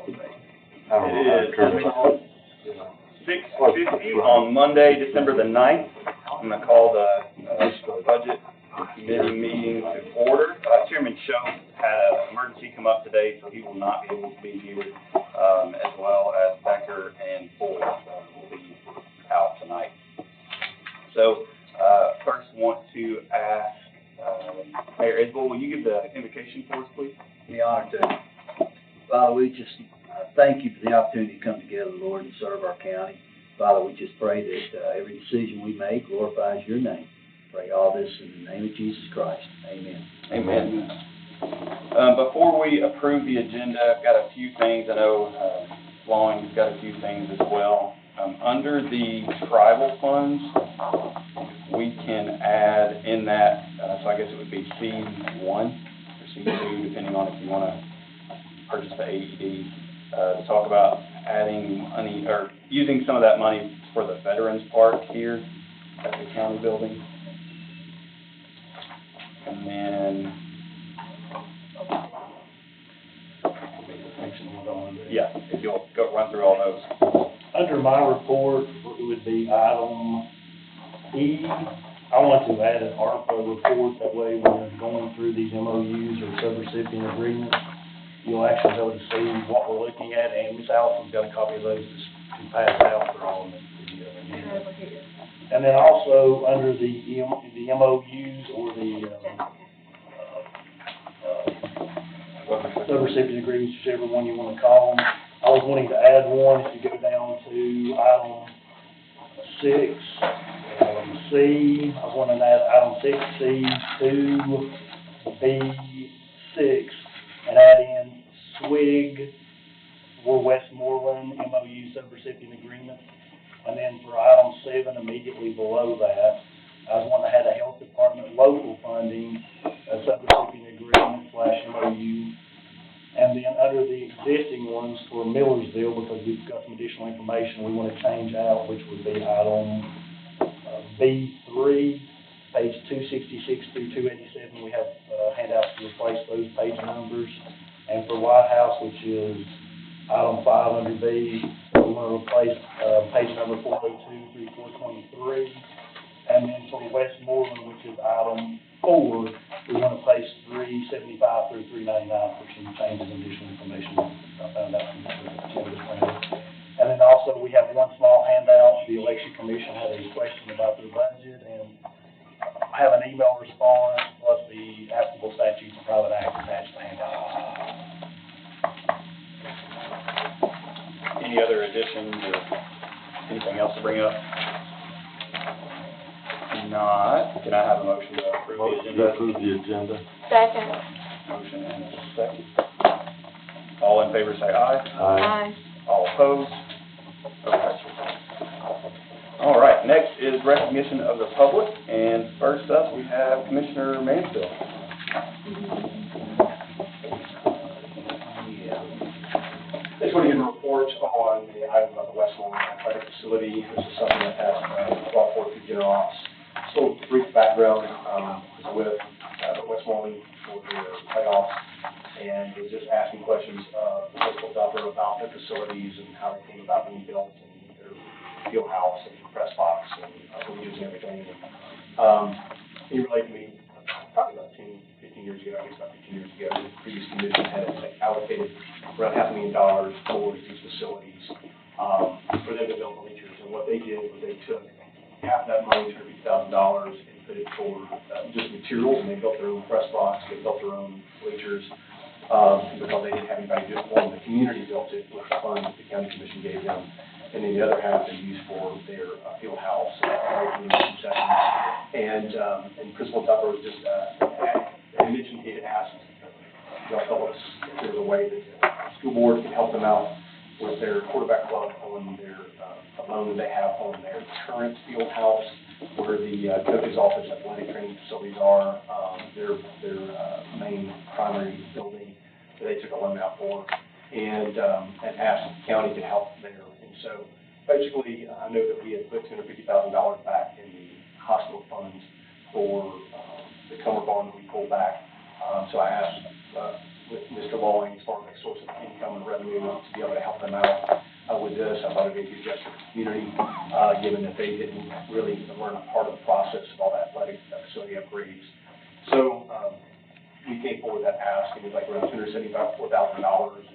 holiday? It is 6:50 on Monday, December the 9th. I'm going to call the budget committee meeting to order. Chairman Show had an emergency come up today, so he will not be able to be here, as well as Becker and Ford will be out tonight. So, first want to ask, Mayor Isbell, will you give the invocation for us, please? Be honored to. Father, we just thank you for the opportunity to come together, Lord, and serve our county. Father, we just pray that every decision we make glorifies your name. Pray all this in the name of Jesus Christ. Amen. Amen. Before we approve the agenda, I've got a few things. I know Lauren's got a few things as well. Under the tribal funds, we can add in that, so I guess it would be C1 or C2, depending on if you want to purchase the AED, to talk about adding money or using some of that money for the Veterans Park here at the county building. And then, yeah, if you'll go run through all those. Under my report, it would be item E. I want to add an ARPA report. That way, when you're going through these MOUs or subrecipient agreements, you'll actually be able to see what we're looking at, and Ms. Allison's got a copy of those to pass out for all of them. And then also, under the MOUs or the subrecipient agreements, whichever one you want to call them, I was wanting to add one. If you go down to item 6, C, I was wanting to add item 6C, 2B6, and add in SWIG or Westmoreland MOU subrecipient agreement. And then for item 7, immediately below that, I was wanting to add a health department local funding, a subrecipient agreement / MOU. And then under the existing ones for Millersville, because we've got some additional information we want to change out, which would be item B3, page 266 through 287. We have handouts to replace those page numbers. And for White House, which is item 5 under B, we want to replace page number 402 through 423. And then for Westmoreland, which is item 4, we want to place 375 through 399 for some changes and additional information I found out from the And then also we have one small handout. The Election Commission had a question about their budget, and I have an email response plus the applicable statutes and private acts attached to the handout. Any other additions or anything else to bring up? If not, can I have a motion to approve the agenda? To approve the agenda. Second. Motion and a second. All in favor say aye. Aye. All opposed? Okay. All right, next is recognition of the public, and first up we have Commissioner Mansfield. I just want to give a report on the item about the Westmoreland Athletic Facility. This is something that has brought forth through General Ops. So brief background is with Westmoreland for their playoffs, and was just asking questions of the local developer about their facilities and how they came about being built, and their field house and press box and bleachers and everything. He relayed to me probably about 15 years ago, I guess about 15 years ago, the previous commission had allocated around $500,000 towards these facilities for them to build bleachers. And what they did was they took half that money, $50,000, and put it toward just materials, and they built their own press box, they built their own bleachers, because they didn't have anybody do it for them. The community built it with the funds that the county commission gave them, and then the other half they used for their field house, concessions. And Principal Tupper was just, he mentioned he had asked y'all tell us if there was a way that the school board can help them out with their quarterback club on their loan that they have on their current field house, where the coach's office, athletic training facilities are, their main primary building that they took a loan out for, and asked if the county could help there. And so basically, I know that we had put $250,000 back in the hospital funds for the Comer bond that we pulled back. So I asked with Mr. Walling as far as a source of income and revenue to be able to help them out with this. I thought it'd be a good gesture to the community, given that they didn't really learn part of the process of all the athletic facility upgrades. So we came forward with that ask, and it was like around $274,000.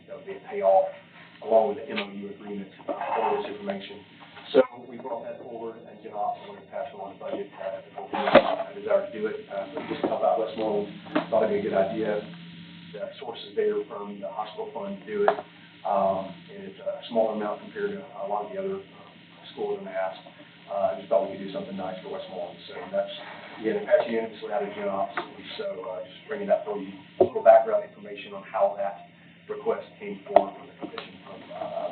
That would be a payoff along with the MOU agreement for this information. So we brought that forward, and Jim Austin wanted to pass it on the budget at the full committee. I desire to do it, but just to help out Westmoreland, thought it'd be a good idea. The source is there from the hospital fund to do it, and it's a smaller amount compared to a lot of the other schools in the past. I just thought we could do something nice for Westmoreland. So that's, again, passed unanimously out of Jim Austin. So just bringing that for you, a little background information on how that request came forward from the commission from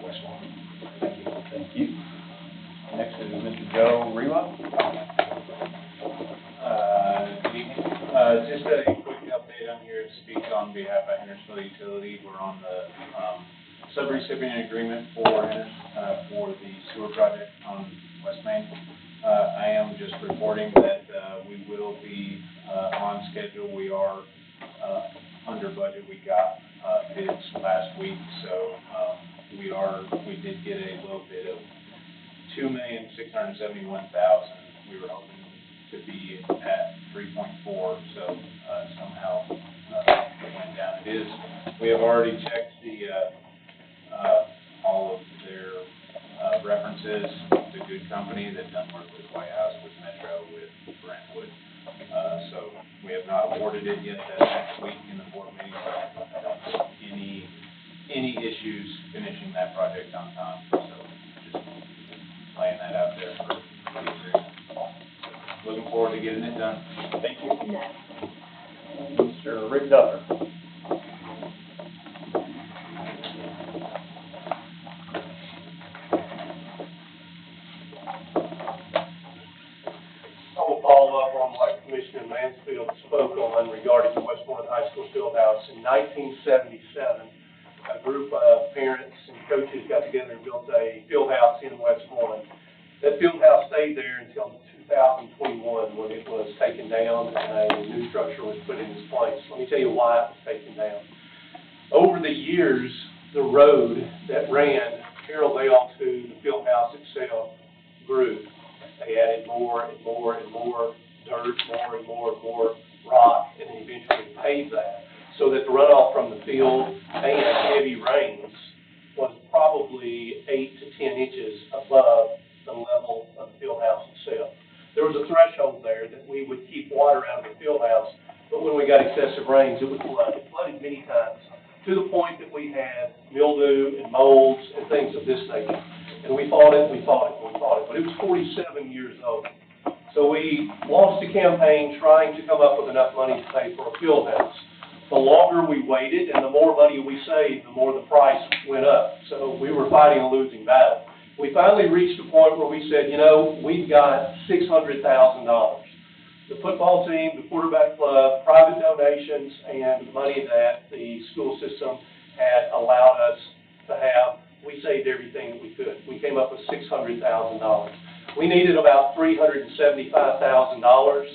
Westmoreland. Thank you. Thank you. Next is Mr. Joe Rewa. Good evening. Just a quick update. I'm here to speak on behalf of Hendersonville Utility. We're on the subrecipient agreement for the sewer project on West Main. I am just reporting that we will be on schedule. We are under budget. We got bids last week, so we did get a little bit of $2,671,000. We were hoping to be at 3.4, so somehow it went down. We have already checked all of their references. It's a good company that's done work with White House, with Metro, with Brentwood. So we have not awarded it yet. That's next week in the board meeting. I don't see any issues finishing that project on time. So just laying that out there for the agreement. Looking forward to getting it done. Thank you. Mr. Rick Duffer. I will follow up on what Commissioner Mansfield spoke on regarding the Westmoreland High School Fieldhouse. In 1977, a group of parents and coaches got together and built a fieldhouse in Westmoreland. That fieldhouse stayed there until 2021 when it was taken down and a new structure was put in its place. Let me tell you why it was taken down. Over the years, the road that ran parallel to the fieldhouse itself grew. They added more and more and more dirt, more and more and more rock, and then eventually paved that so that the runoff from the field and heavy rains was probably 8 to 10 inches above the level of the fieldhouse itself. There was a threshold there that we would keep water out of the fieldhouse, but when we got excessive rains, it would flood. It flooded many times to the point that we had mildew and molds and things of this nature. And we fought it, but it was 47 years old. So we launched a campaign trying to come up with enough money to pay for a field house. The longer we waited and the more money we saved, the more the price went up. So we were fighting a losing battle. We finally reached a point where we said, you know, we've got $600,000. The football team, the quarterback club, private donations, and the money that the school system had allowed us to have, we saved everything that we could. We came up with $600,000. We needed about $375,000,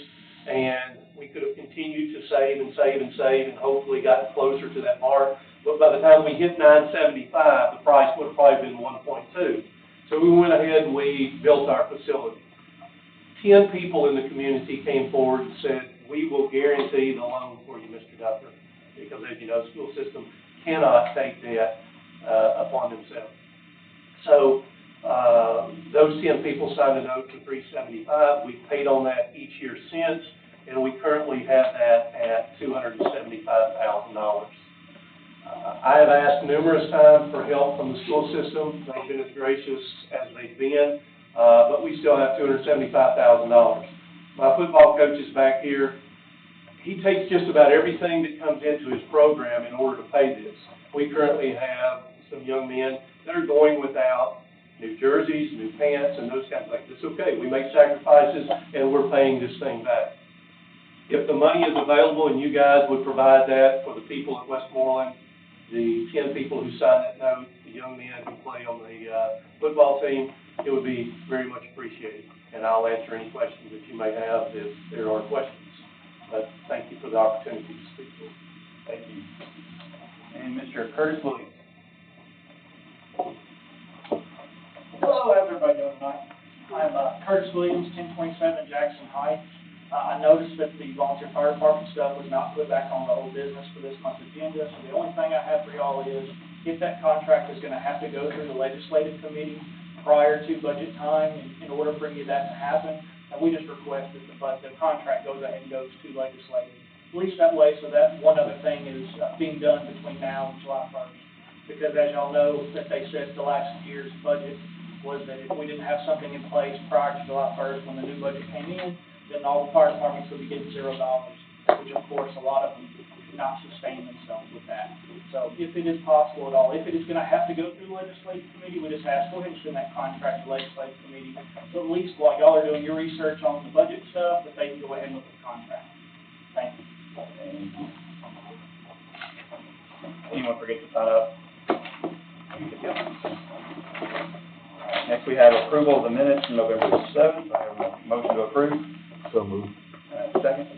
and we could have continued to save and save and save and hopefully gotten closer to that mark. But by the time we hit $975,000, the price would have probably been $1.2. So we went ahead and we built our facility. 10 people in the community came forward and said, we will guarantee the loan for you, Mr. Duffer, because as you know, the school system cannot take debt upon themselves. So those 10 people signed a note for $375,000. We've paid on that each year since, and we currently have that at $275,000. I have asked numerous times for help from the school system. They've been as gracious as they've been, but we still have $275,000. My football coach is back here. He takes just about everything that comes into his program in order to pay this. We currently have some young men that are going without new jerseys, new pants, and those kinds of things. It's okay. We make sacrifices, and we're paying this thing back. If the money is available and you guys would provide that for the people at Westmoreland, the 10 people who signed that note, the young men who play on the football team, it would be very much appreciated. And I'll answer any questions that you may have if there are questions. But thank you for the opportunity to speak to you. Thank you. and Mr. Curtis Williams. Hello, how's everybody doing tonight? I'm Curtis Williams, 1027 Jackson Heights. I noticed that the volunteer fire department stuff was not put back on the old business for this month's agenda, so the only thing I have for y'all is, if that contract is gonna have to go through the legislative committee prior to budget time, in order for any of that to happen, and we just request that the contract goes ahead and goes to legislative. At least that way, so that one other thing is being done between now and July 1st. Because as y'all know, that they said the last year's budget was that if we didn't have something in place prior to July 1st, when the new budget came in, then all the fire departments would be getting $0, which of course, a lot of them do not sustain themselves with that. So if it is possible at all, if it is gonna have to go through the legislative committee, we just ask, go ahead and send that contract to the legislative committee. So at least while y'all are doing your research on the budget stuff, that they can go ahead and look at the contract. Thank you. Anyone forget to sign up? Next, we have approval of the minutes from November 7th. I have a motion to approve. So moved. Second.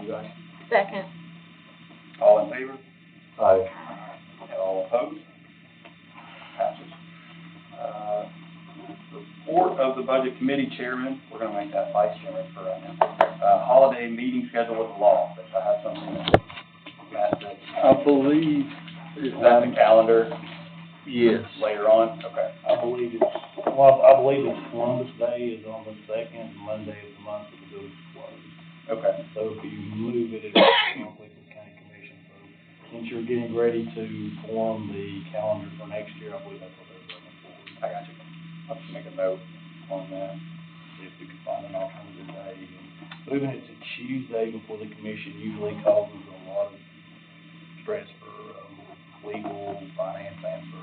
You guys? Second. All in favor? Aye. And all opposed? Passes. Report of the Budget Committee Chairman, we're gonna make that Vice Chairman for right now. Holiday meeting schedule with the law, but I have something that, I believe. is that the calendar Yes. later on? Okay. I believe it's Columbus Day is on the second Monday of the month of the village closed. Okay. So if you move it, it's conflict with county commission. So since you're getting ready to form the calendar for next year, I believe that's what they're looking for. I got you. I'll just make a note on that. See if we can find an alternative day. Moving it to Tuesday before the commission usually causes a lot of stress for legal, finance, and for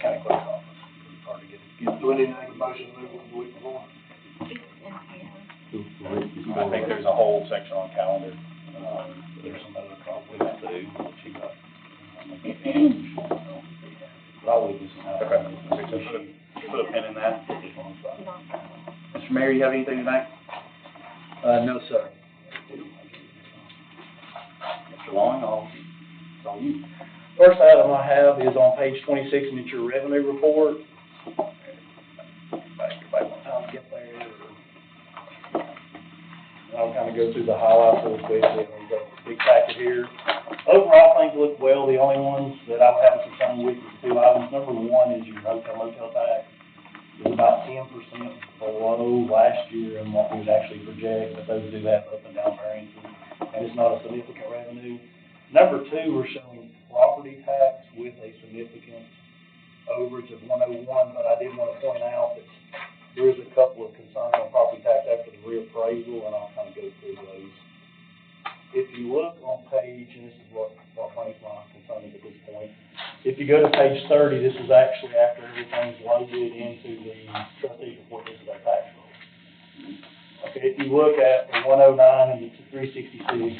county clerk's office. It's hard to get. Do we need to make a motion to move it the week before? I think there's a whole section on calendar. There's some other conflicts too, that you got. But I'll leave this one out. Okay. Put a pin in that. Mr. Mayor, you have anything tonight? No, sir. Mr. Long, it's all you. First item I have is on page 26, and it's your revenue report. Everybody want time to get there? I'll kind of go through the highlights really quickly. We've got a big packet here. Overall, things look well. The only ones that I would have a concern with is two items. Number one is your hotel tax. It's about 10% below last year and what we would actually project, but those do have up and down variances, and it's not a significant revenue. Number two, we're showing property tax with a significant overage of 101, but I did want to point out that there is a couple of concerns on property tax after the reappraisal, and I'll kind of go through those. If you look on page, and this is what brings my concern at this point, if you go to page 30, this is actually after everything's loaded into the trustee's report, this is our tax roll. Okay, if you look at the 109 and the 366,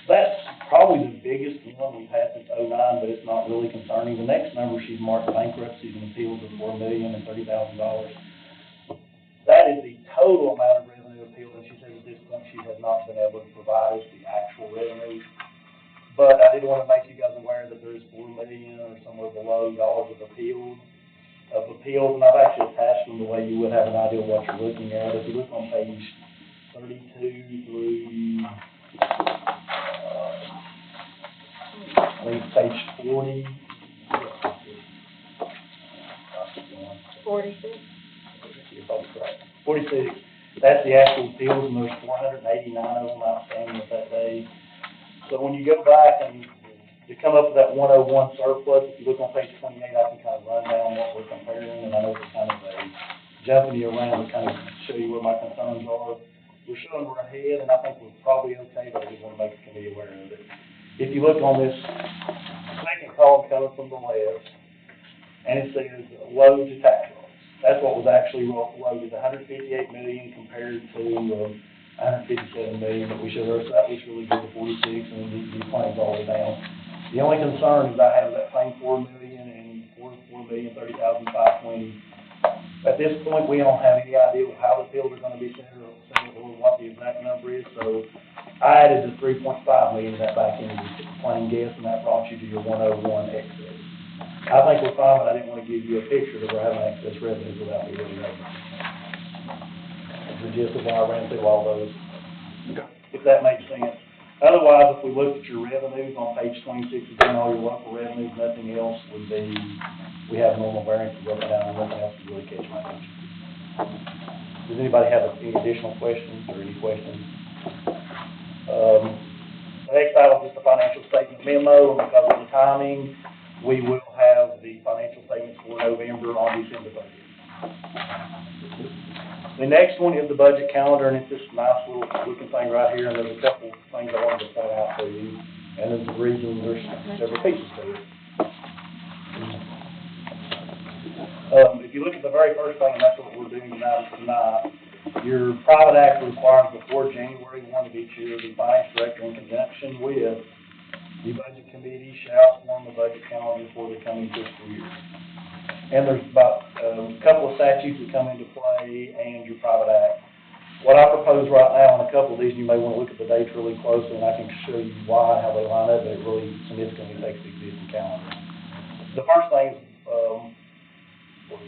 that's probably the biggest one we've had since '09, but it's not really concerning. The next number she's marked bankruptcies and appeals of $4,030,000. That is the total amount of revenue appealed, and she says at this point she has not been able to provide us the actual revenue. But I did want to make you guys aware that there is $4 million or somewhere below dollars of appeals, and I've actually attached them the way you would have an idea of what you're looking at. If you look on page 32 through, I think it's page 40. 46. You're probably correct. 46, that's the actual appeals, and there's 489 of them outstanding at that day. So when you go back and you come up with that 101 surplus, if you look on page 28, I can kind of run down what we're comparing, and I know it's kind of a jumping you around to kind of show you where my concerns are. We're showing we're ahead, and I think we're probably okay, but I just want to make the committee aware of it. If you look on this second column coming from the left, and it says load to tax rolls. That's what was actually loaded, $158 million compared to $157 million that we showed her. So that looks really good to 46, and these claims all the way down. The only concern is I have that same $4 million and $4,030,520. At this point, we don't have any idea of how the bills are going to be sent or what the exact number is. So I added the 3.5 million of that back into the plain guess, and that brought you to your 101 excess. I think we're fine, but I didn't want to give you a picture that we're having excess revenues without me really knowing. That's the gist of why I ran through all those, if that makes sense. Otherwise, if we look at your revenues on page 26, again, all your local revenues, nothing else would be, we have normal variances up and down, nothing else would really catch my attention. Does anybody have any additional questions or any questions? The next item is the financial statement memo, and because of the timing, we will have the financial statements for November on December 30th. The next one is the budget calendar, and it's this nice little looking thing right here, and there's a couple things I wanted to point out to you, and there's a reason there's several pieces to it. If you look at the very first thing, and that's what we're doing tonight, your private act requires before January 1 of each year, the finance director in conjunction with the budget committee shall form the budget calendar for the coming fiscal year. And there's about a couple of statutes that come into play and your private act. What I propose right now on a couple of these, you may want to look at the dates really closely, and I can show you why, how they line up, but it really significantly affects the existing calendar. The first thing is,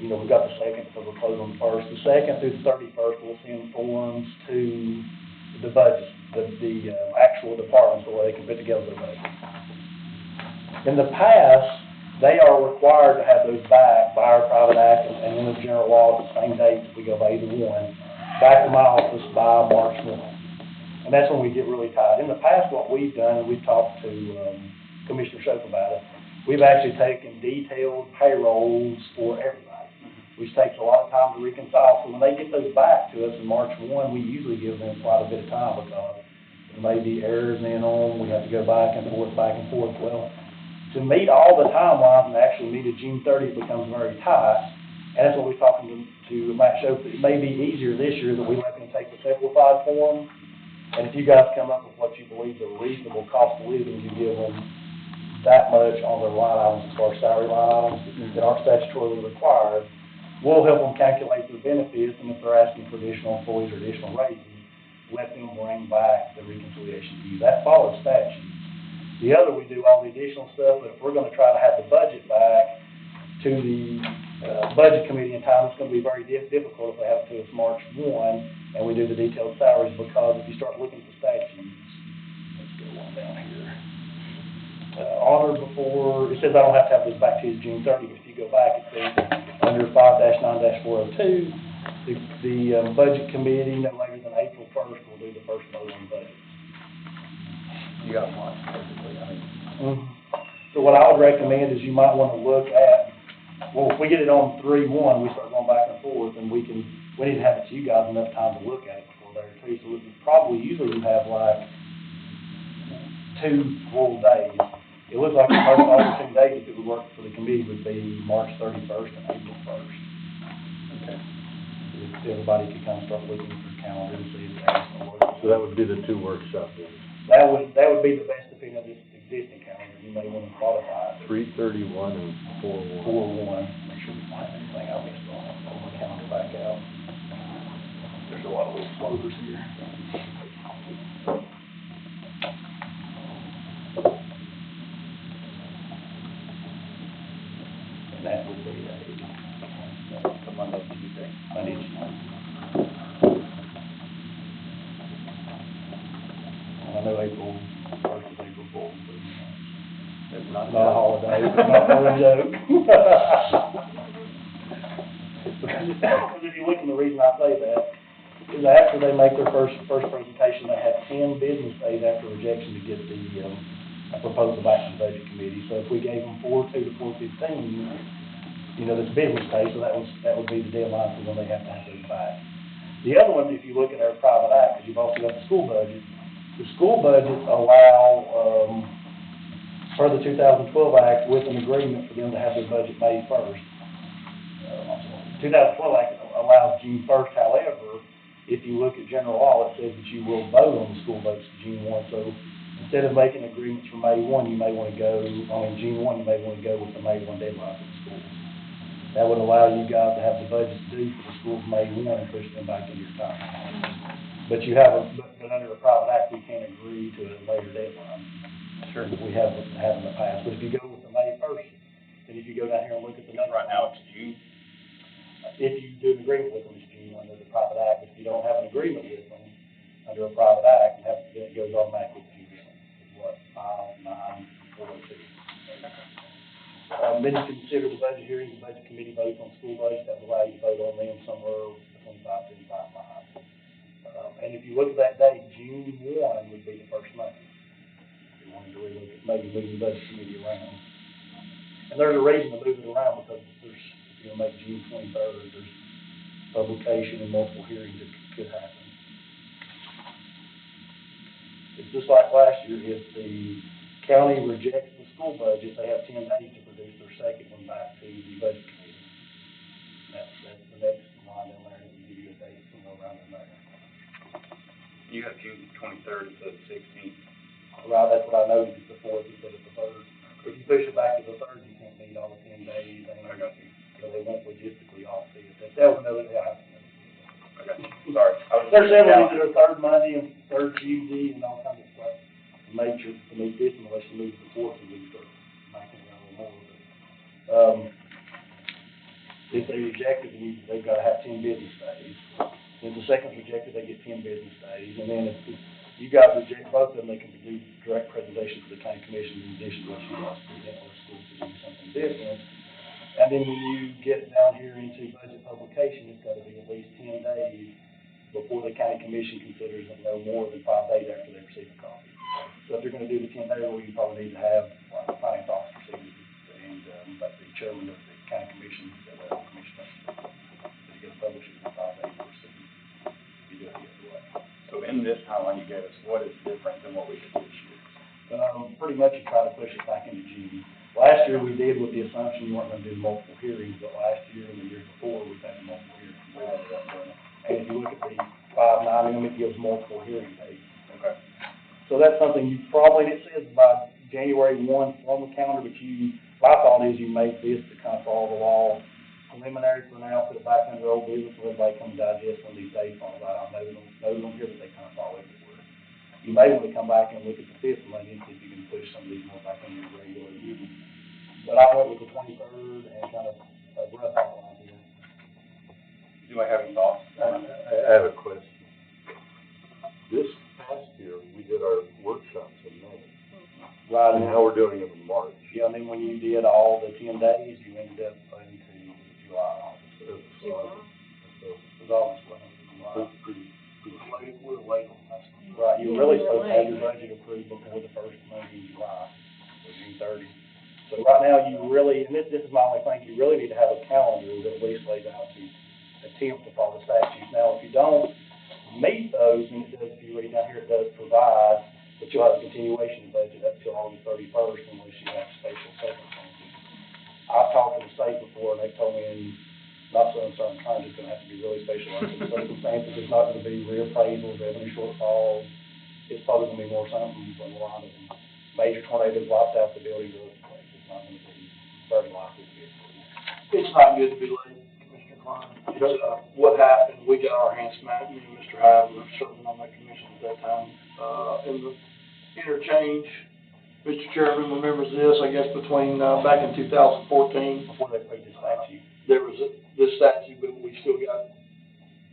we've got the second, so we'll close on the first. The second through the 31st, we'll send forms to the budget, the actual departments where they can put together their budget. In the past, they are required to have those back by our private act and in the general law at the same date if we go by either one, back to my office by March 1. And that's when we get really tight. In the past, what we've done, and we've talked to Commissioner Shope about it, we've actually taken detailed payrolls for everybody, which takes a lot of time to reconcile. So when they get those back to us in March 1, we usually give them quite a bit of time because there may be errors in on, we have to go back and forth. Well, to meet all the timelines and actually meet a June 30th becomes very tight, and that's what we're talking to Matt Shope. It may be easier this year that we let them take the simplified form, and if you guys come up with what you believe is a reasonable cost of living, you give them that much on their line items as far as salary line items that aren't statutorily required. We'll help them calculate their benefits, and if they're asking for additional employees or additional raises, let them bring back the reconciliation to you. That follows statute. The other, we do all the additional stuff, but if we're going to try to have the budget back to the budget committee in time, it's going to be very difficult if they have it to us March 1, and we do the detailed salaries, because if you start looking at the statutes, let's go one down here. Honor before, it says I don't have to have this back to you June 30th, but if you go back, it says under 5-9-402, the budget committee, no later than April 1st, will do the first vote on the budget. You got one, basically, I mean. So what I would recommend is you might want to look at, well, if we get it on 3/1, we start going back and forth, and we need to have it to you guys enough time to look at it before there too. So we probably usually have like 2 full days. It looks like the most opportune days if it would work for the committee would be March 31st and April 1st. Okay. If everybody could kind of start looking at their calendar and see if that's going to work. So that would be the 2 workshops then? That would be the best opinion of this existing calendar. You may want to modify it. 3/31 and 4/1. 4/1. Make sure we find anything I missed on it. Pull my calendar back out. There's a lot of little floaters here. And that would be a Monday, Tuesday, Monday, Tuesday. I know April 1st is April 4th, but it's not a holiday, it's not for a joke. Because if you look at the reason I say that, is after they make their first presentation, they have 10 business days after rejection to get the proposal back to the budget committee. So if we gave them 4/2 to 4/15, that's business day, so that would be the deadline for when they have to have those back. The other one, if you look at our private act, because you've also got the school budget. The school budgets allow, per the 2012 Act, with an agreement for them to have their budget May 1st. 2012 Act allows June 1st, however, if you look at general law, it says that you will vote on the school budgets June 1. So instead of making agreements for May 1, you may want to go, June 1, you may want to go with the May 1 deadline for the schools. That would allow you guys to have the budgets due for the schools May 1 and push them back into your time. But you have but under a private act, we can't agree to a later deadline. Sure. We haven't in the past, but if you go with the May 1st, then if you go down here and look at the next Right now, it's June. if you do an agreement with them, it's June under the private act. If you don't have an agreement with them under a private act, then it goes automatically to June, is what 5942. Then you consider the budget hearings, the budget committee votes on school budget, that will allow you to vote on them somewhere between 5 and 5. And if you look at that date, June 1 would be the first Monday. If you wanted to really look at maybe moving the budget committee around. And there's a reason to move it around because there's, if you're gonna make June 23rd, there's publication and multiple hearings that could happen. It's just like last year, if the county rejects the school budget, they have 10 days to produce their second one back to the budget committee. That's the next line in there, and we give you a date somewhere around in there. You have June 23rd instead of 16th. Right, that's what I noted, it's the 4th instead of the 3rd. If you push it back to the 3rd, you can't meet all the 10 days, and I got you. so they won't logistically offset it. That was another, yeah. I got you. Sorry. There's several that are third Monday and third Tuesday and all kinds of stuff. To make sure, to meet this, unless you move to the 4th, and we start making it a little more. But, if they reject it, they've got to have 10 business days. If the second's rejected, they get 10 business days. And then if you guys reject both of them, they can do direct presentation to the county commission in addition to what you guys present or school to do something different. And then when you get down here into budget publication, it's got to be at least 10 days before the county commission considers it no more than 5 days after they receive a copy. So if you're going to do the 10-day rule, you probably need to have like a finance officer signature and like the chairman of the county commission, commissioner. So you got to publish it in 5 days or so. You do it the other way. So in this timeline you gave us, what is different than what we did this year? Pretty much you try to push it back into June. Last year we did with the assumption you weren't going to do multiple hearings, but last year and the year before we've had multiple hearings. We ended up doing it. And if you look at the 5/9, it gives multiple hearing dates. Okay. So that's something you probably, it says by January 1 on the calendar, but my thought is you make this to kind of follow the law preliminary for now, put it back under old business, so everybody can digest when these dates on it. I know them here, but they kind of fall everywhere. You may want to come back and look at the 5th Monday and see if you can push some of these more back into your regular meeting. But I went with the 23rd and kind of a rough outline here. Do I have any thoughts? I have a question. This past year, we did our workshops in May. Right. And now we're doing them in March. Yeah, and then when you did all the 10 days, you ended up into July. It's It was August, wasn't it? pretty We're late on that. Right, you were really supposed to have your budget approved before the first Monday in July, or June 30. So right now, you really, and this is my only thing, you really need to have a calendar that at least lays out to attempt to follow the statutes. Now, if you don't meet those, and it does, if you read down here, it does provide that you'll have a continuation budget up till August 31st unless you have special circumstances. I've talked to the state before, and they told me in not so uncertain times, it's gonna have to be really special circumstances. It's not gonna be reappraisal, revenue shortfalls. It's probably gonna be more something along the line of major tornadoes wiped out the building or earthquakes. It's not gonna be very likely to be approved. It's not good to be late, Commissioner Klein. It's, what happened, we got our hands smacked, me and Mr. Hyde were serving on that commission at that time. In the interchange, Mr. Chairman remembers this, I guess, between, back in 2014, Before they paid the statute. there was this statute, but we still got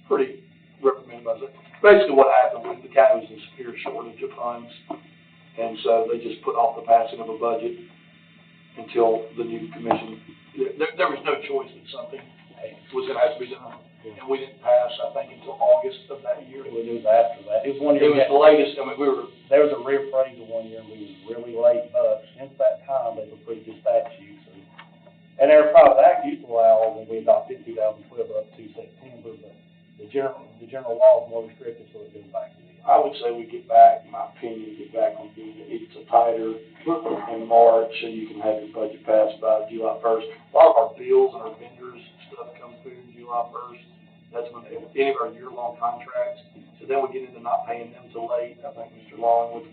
pretty reprimanded by that. Basically what happened was the county was in severe shortage of funds, and so they just put off the passing of a budget until the new commission, there was no choice that something was gonna have to be done. And we didn't pass, I think, until August of that year. It was after that. It was one year. It was the latest, I mean, There was a reappraisal one year, and we was really late, but since that time, they've approved the statute, so. And our private act used to allow, when we adopted in 2012, up to September, but the general law is more restrictive, so it goes back to the. I would say we get back, in my opinion, get back on being, it's a tighter in March, so you can have your budget passed by July 1st. A lot of our bills and our vendors stuff comes through July 1st. That's when any of our year-long contracts. So then we get into not paying them till late. I think Mr. Long would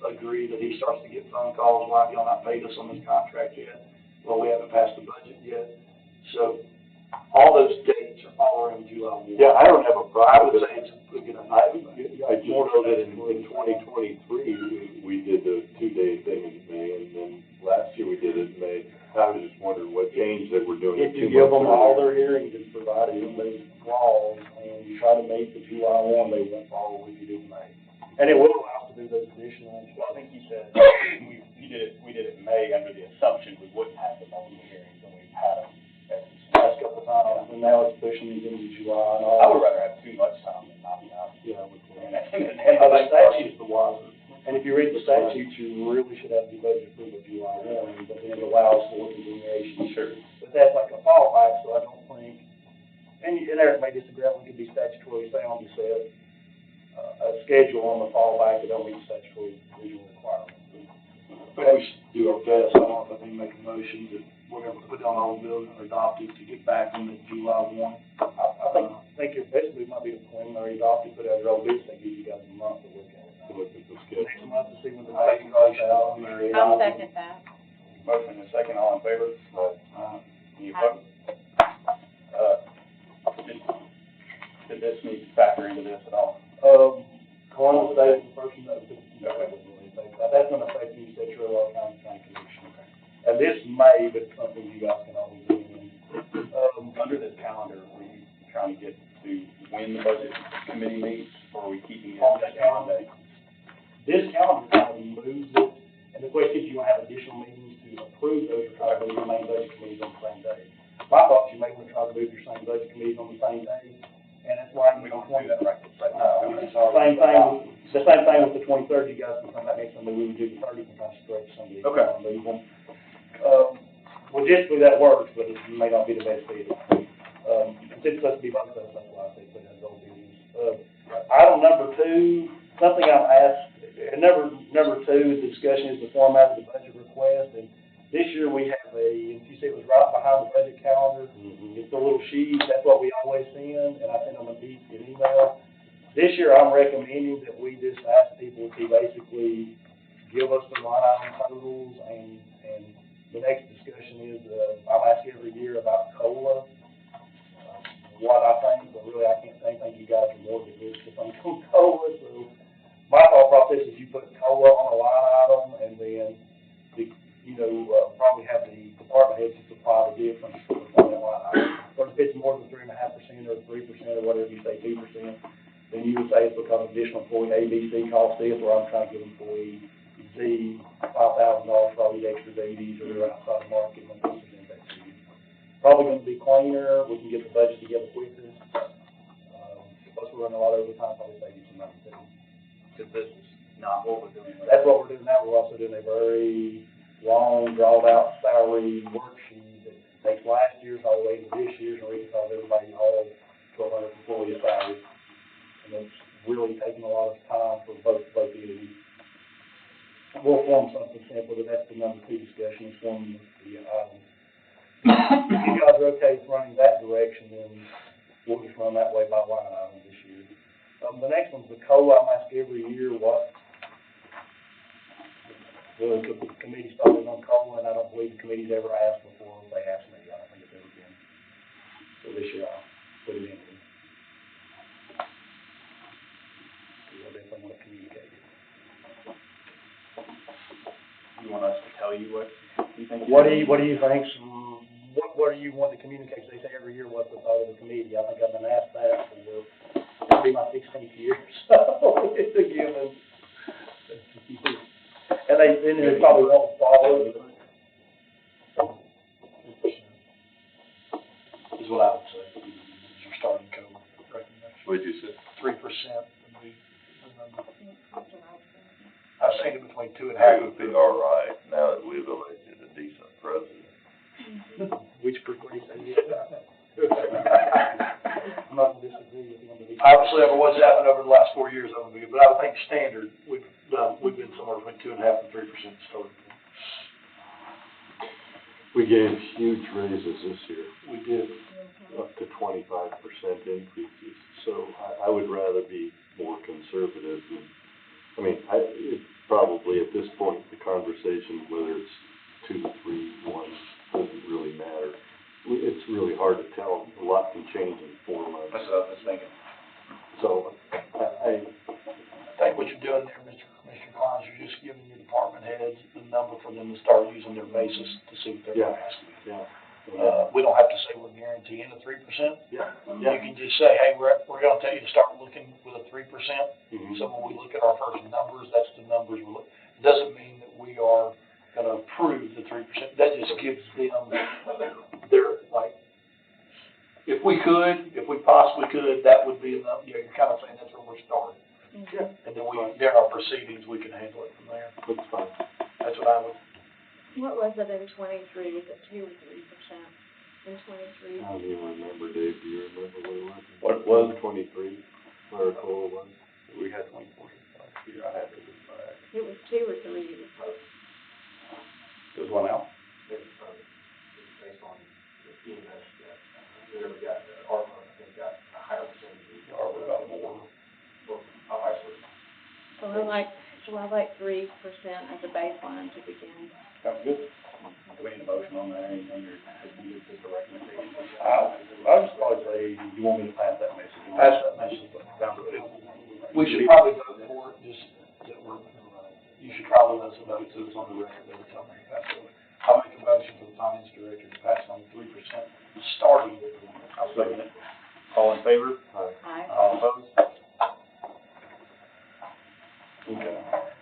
agree that he starts to get phone calls, why have y'all not paid us on this contract yet? Well, we haven't passed the budget yet. So all those dates are all around July 1. Yeah, I don't have a problem. I would say it's we get a. I just know that in 2023, we did the 2-day thing in May, and then last year we did it in May. I was just wondering what change that we're doing. If you give them all their hearings and provided them those laws, and you try to make the July 1, they won't follow what you do in May. And it will allow us to do those additional. Well, I think he said, we did it in May under the assumption we wouldn't have the multiple hearings, and we've had them Last couple of times, and now it's pushing these into July and all. I would rather have too much time than not enough. Yeah, we can. And And the statute's the wiser. And if you read the statute, you really should have the budget approved by July 1, but then it allows for continuation. Sure. But that's like a fallback, so I don't think, and Eric may disagree, I think it'd be statutory sound to set a schedule on the fallback that don't meet statutory provisional requirements. But we should do our best. I don't know if I can make a motion that we're going to put down all the bills or adopt it to get back on the July 1. I think your best move might be to preliminary adopt it, put out your old business, and give you guys a month to look at it. To look at the schedule. Next month to see when the budget goes out. I'll second that. Motion and second, all in favor? Any opposed? Did this need to factor into this at all? Columbus Day is the first one that that's going to affect you, set your county connection. And this may, but it's something you guys can always do. Under this calendar, were you trying to get to when the budget committee meets, or are we keeping it On at this calendar. Monday? This calendar kind of moves it, and the question is, you want to have additional meetings to approve those, or try to move your main budget committees on the same day. My thought is you may want to try to move your same budget committees on the same day, and that's why We don't do that right this second. The same thing with the 23rd, you guys can come back next Sunday, we would do the 30th and kind of stretch Sunday. Okay. Logistically, that works, but it may not be the best fit. Since it's supposed to be both of us, that's why I say put it as old business. Item number 2, something I've asked, number 2, the discussion is the format of the budget request, and this year we have if you see it was right behind the budget calendar, it's a little sheet, that's what we always send, and I send them an email. This year, I'm recommending that we just ask people to basically give us the line item totals, and the next discussion is, I'm asking every year about COLA, what I think, but really I can't say anything, you guys are more than this to think on COLA, so my thought process is you put COLA on a line item, and then, probably have the department heads to supply the difference on that line item. Or if it's more than 3.5% or 3% or whatever you say, 2%, then you would say it's because of additional employee A, B, C cost this, or I'm trying to give employee Z $5,000 for all these extra duties or they're outside the market and then present that to you. Probably going to be cleaner, we can get the budget together quicker. Plus we're running a lot of overtime, probably save you some money too. Because this is not what we're doing. That's what we're doing now, we're also doing a very long, drawn-out salary worksheet that takes last year's all the way into this year's, and we calls everybody all 1,200 employees salary. And it's really taking a lot of time for both entities. We'll form something simple, but that's the number 2 discussion, is forming the items. If you guys are okay with running that direction, then we'll just run that way by line item this year. The next one's the COLA. I'm asking every year what the committee started on COLA, and I don't believe the committee's ever asked before. They asked me. I don't think it's ever been. So this year I'll put it in. I definitely want to communicate it. You want us to tell you what you think? What do you think? What do you want to communicate? They say every year what's the thought of the committee. I think I've been asked that for it'll be my 16th year, so it's a given. And they probably won't follow it. Is what I would say. Is your starting code recommendation. What'd you say? 3% would be the number. I was thinking between 2.5. It would be all right now that we've elected a decent president. Which pretty say yes. I'm not going to disagree with you. Obviously, over what's happened over the last 4 years, that would be good. But I would think standard, we've been somewhere between 2.5% and 3% starting. We gave huge raises this year, We did. up to 25% increases. So I would rather be more conservative than, it probably at this point, the conversation, whether it's 2, 3, 1, doesn't really matter. It's really hard to tell. A lot can change in 4 months. That's what I was thinking. So for them to start using their basis to see what they're Yeah. asking. Yeah. We don't have to say we're guaranteeing a 3%. Yeah. You can just say, hey, we're gonna tell you to start looking with a 3%. Mhm. So when we look at our first numbers, that's the numbers we're looking. Doesn't mean that we are gonna approve the 3%. That just gives them their, like, if we possibly could, that would be enough. You're kind of saying that's where we're starting. Yeah. And then during our proceedings, we can handle it from there. That's fine. That's what I would. What was it in 23? Was it 2 or 3% in 23? I don't even remember, Dave, do you remember What it was? 23, what our total was? We had 24 last year, I had to do that. It was 2 or 3. It was one out? It's based on the EMS, whoever got, ARPA, I think, got a higher percentage. ARPA got more. How high was it? So I like 3% as a baseline to begin. Sounds good. Do we need a motion on that, or anything, or is it just a recommendation? I just probably say, you want me to pass that message? Pass that message down the road. We should probably vote for it, just that you should probably let us know, so it's on the record every time we pass it. I'll make a motion for the finance director to pass on 3% starting. I'll second it. All in favor? Aye. All opposed? Okay.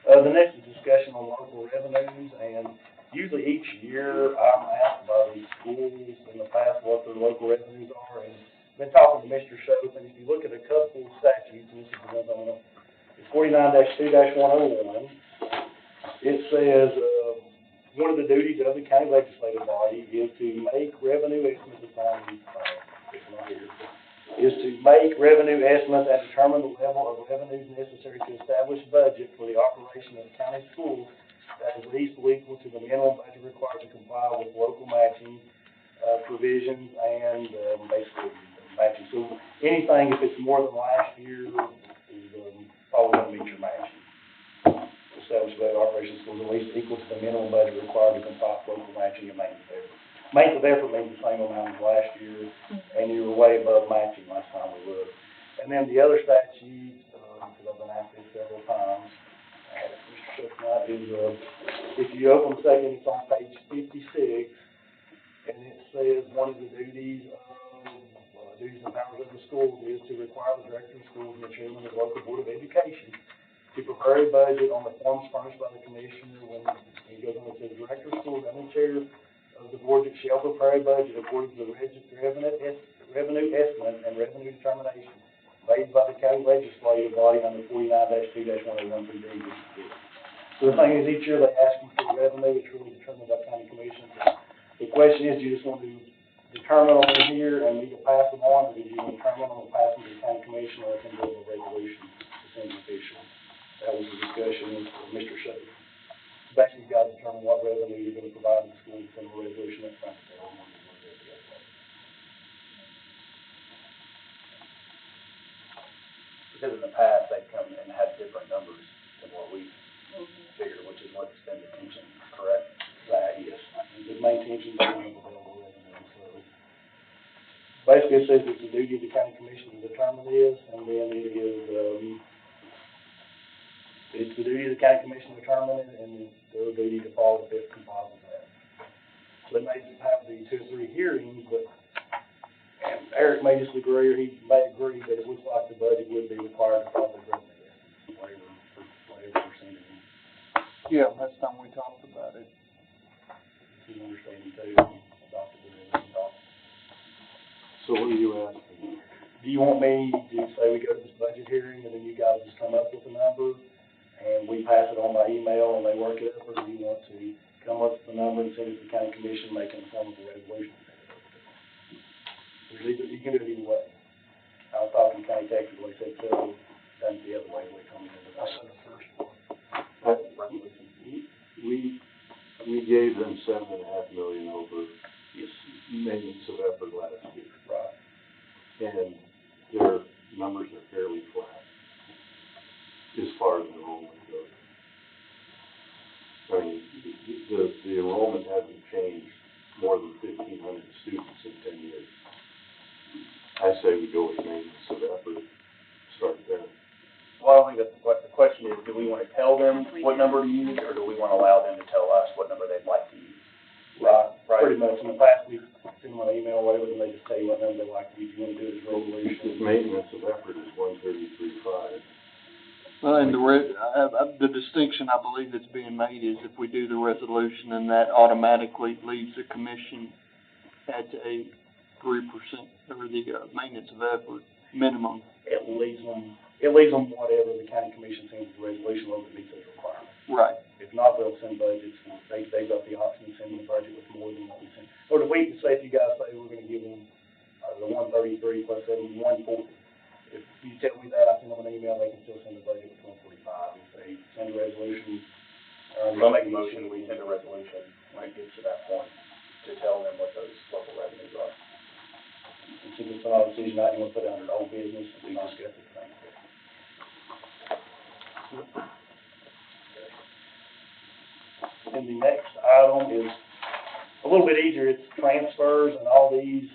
The next is discussion on local revenues, and usually each year I'm asked by the schools in the past what their local revenues are, and I've been talking to Mr. Schoaf, and if you look at a couple of statutes, and this is the one on it, it's 49-2-101, it says, one of the duties of the county legislative body is to make revenue estimates and determine the level of revenues necessary to establish a budget for the operation of the county schools that is least equal to the minimum budget required to comply with local matching, provisions and, basically matching. So anything, if it's more than last year, is, probably gonna meet your matching. Establish budget operation schools at least equal to the minimum budget required to comply with local matching and maintenance effort. Maintenance effort means the same amount as last year, and you were way above matching last time we looked. And then the other statute, because I've been asked this several times, Mr. Schucknut, is, if you open the second, it's on page 56, and it says one of the duties and powers of the schools is to require the director of schools and the chairman of the local board of education to prepare a budget on the forms furnished by the commissioner when he goes on to the director of schools and the chair of the board that shall prepare a budget according to the revenue estimate and revenue determination made by the county legislative body under 49-2-101 PD. So the thing is, each year they ask you for the revenue, it's really determined by county commission. The question is, do you just want to determine on here and either pass them on, or do you want to determine on the passing to the county commission, or it can go to a resolution to send official? That was the discussion with Mr. Shea. Basically, you got to determine what revenue you're going to provide to the school and send a resolution up front. Because in the past, they've come and had different numbers than what we figured, which is what's been the tension, correct? That, yes. The main tension is on the available revenue, so. Basically, it says it's the duty of the county commission to determine this, and then it is, it's the duty of the county commission to determine it, and it's their duty to follow the fifth composite of that. So they may have the 2 or 3 hearings, but, and Eric may disagree, or he may agree that it looks like the budget would be required to follow the revenue, whatever percentage. Yeah, last time we talked about it. You understand too, adopted the revenue policy. So what are you asking? Do you want me to say we go to this budget hearing, and then you guys just come up with a number, and we pass it on by email, and they work it up, or do you want to come up with a number and send it to the county commission, make it in the form of a resolution? There's either, you can do it either way. I was talking to county technical, they said, so, done the other way, we come in. I said the first one. We gave them $7.5 million over maintenance of effort last year. Right. And their numbers are fairly flat as far as enrollment goes. I mean, the enrollment hasn't changed more than 1,500 students in 10 years. I say we go with maintenance of effort, start there. Well, I don't think that's the question is, do we want to tell them what number to use, or do we want to allow them to tell us what number pretty much, in the past, we've sent them an email, or whatever, and they just tell you what number they like to use, you wanna do it as resolution. This maintenance of effort is 133.5. Well, and the distinction I believe that's being made is if we do the resolution, and that automatically leaves the commission at a 3%, or the, maintenance of effort minimum. It leaves them whatever the county commission sends the resolution over meets those requirements. Right. If not, they'll send budgets, and they've got the option of sending the budget with more than what we send. Or if we, say if you guys say we're gonna give them, the 133 plus 140, if you tell me that, I send them an email, they can still send the budget with 145. If they send a resolution, I'll make a motion, we send a resolution when it gets to that point to tell them what those local revenues are. and since it's not a decision item, you want to put it under old business, and we discuss it tonight. And the next item is a little bit easier, it's transfers, and all these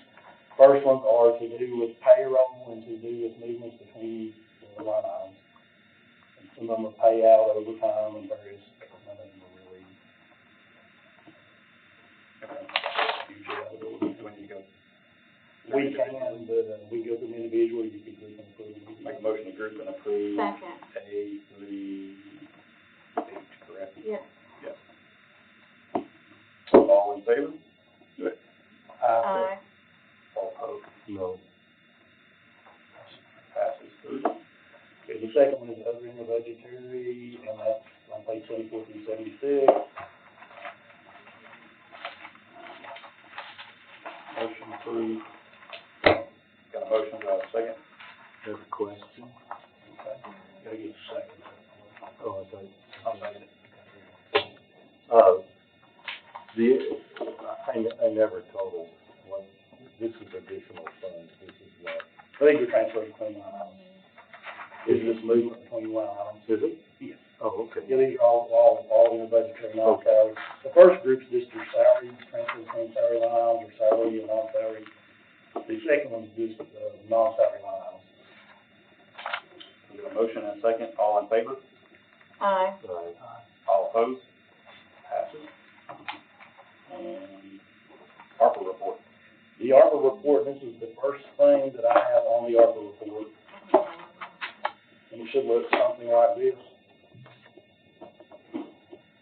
first ones are to do with payroll and to do with movements between the line items. And some of them are payout, overtime, and various, none of them are really. Huge out of those. When you go, We can, but, we go through individual, you can group and approve. make a motion to group and approve Second. A through H, correct? Yes. Yes. All in favor? Aye. All opposed? No. Passes through. Okay, the second one is other interbudgetary, and that's on page 74 through 76. Motion approved. Got a motion, do I have a second? Have a question? Okay, gotta get a second. Oh, I thought. I'll second it. I never totaled what, this is additional funds, this is not. I think you're transferring between line items. Is this movement between line items? Is it? Yes. Oh, okay. Yeah, these are all interbudgetary, non-salary. The first group's just your salary, transfer between salary line items, or salary and non-salary. The second one's just, non-salary line items. We got a motion and a second, all in favor? Aye. All opposed? Passes. And ARPA report. The ARPA report, this is the first thing that I have on the ARPA report. And it should look something like this.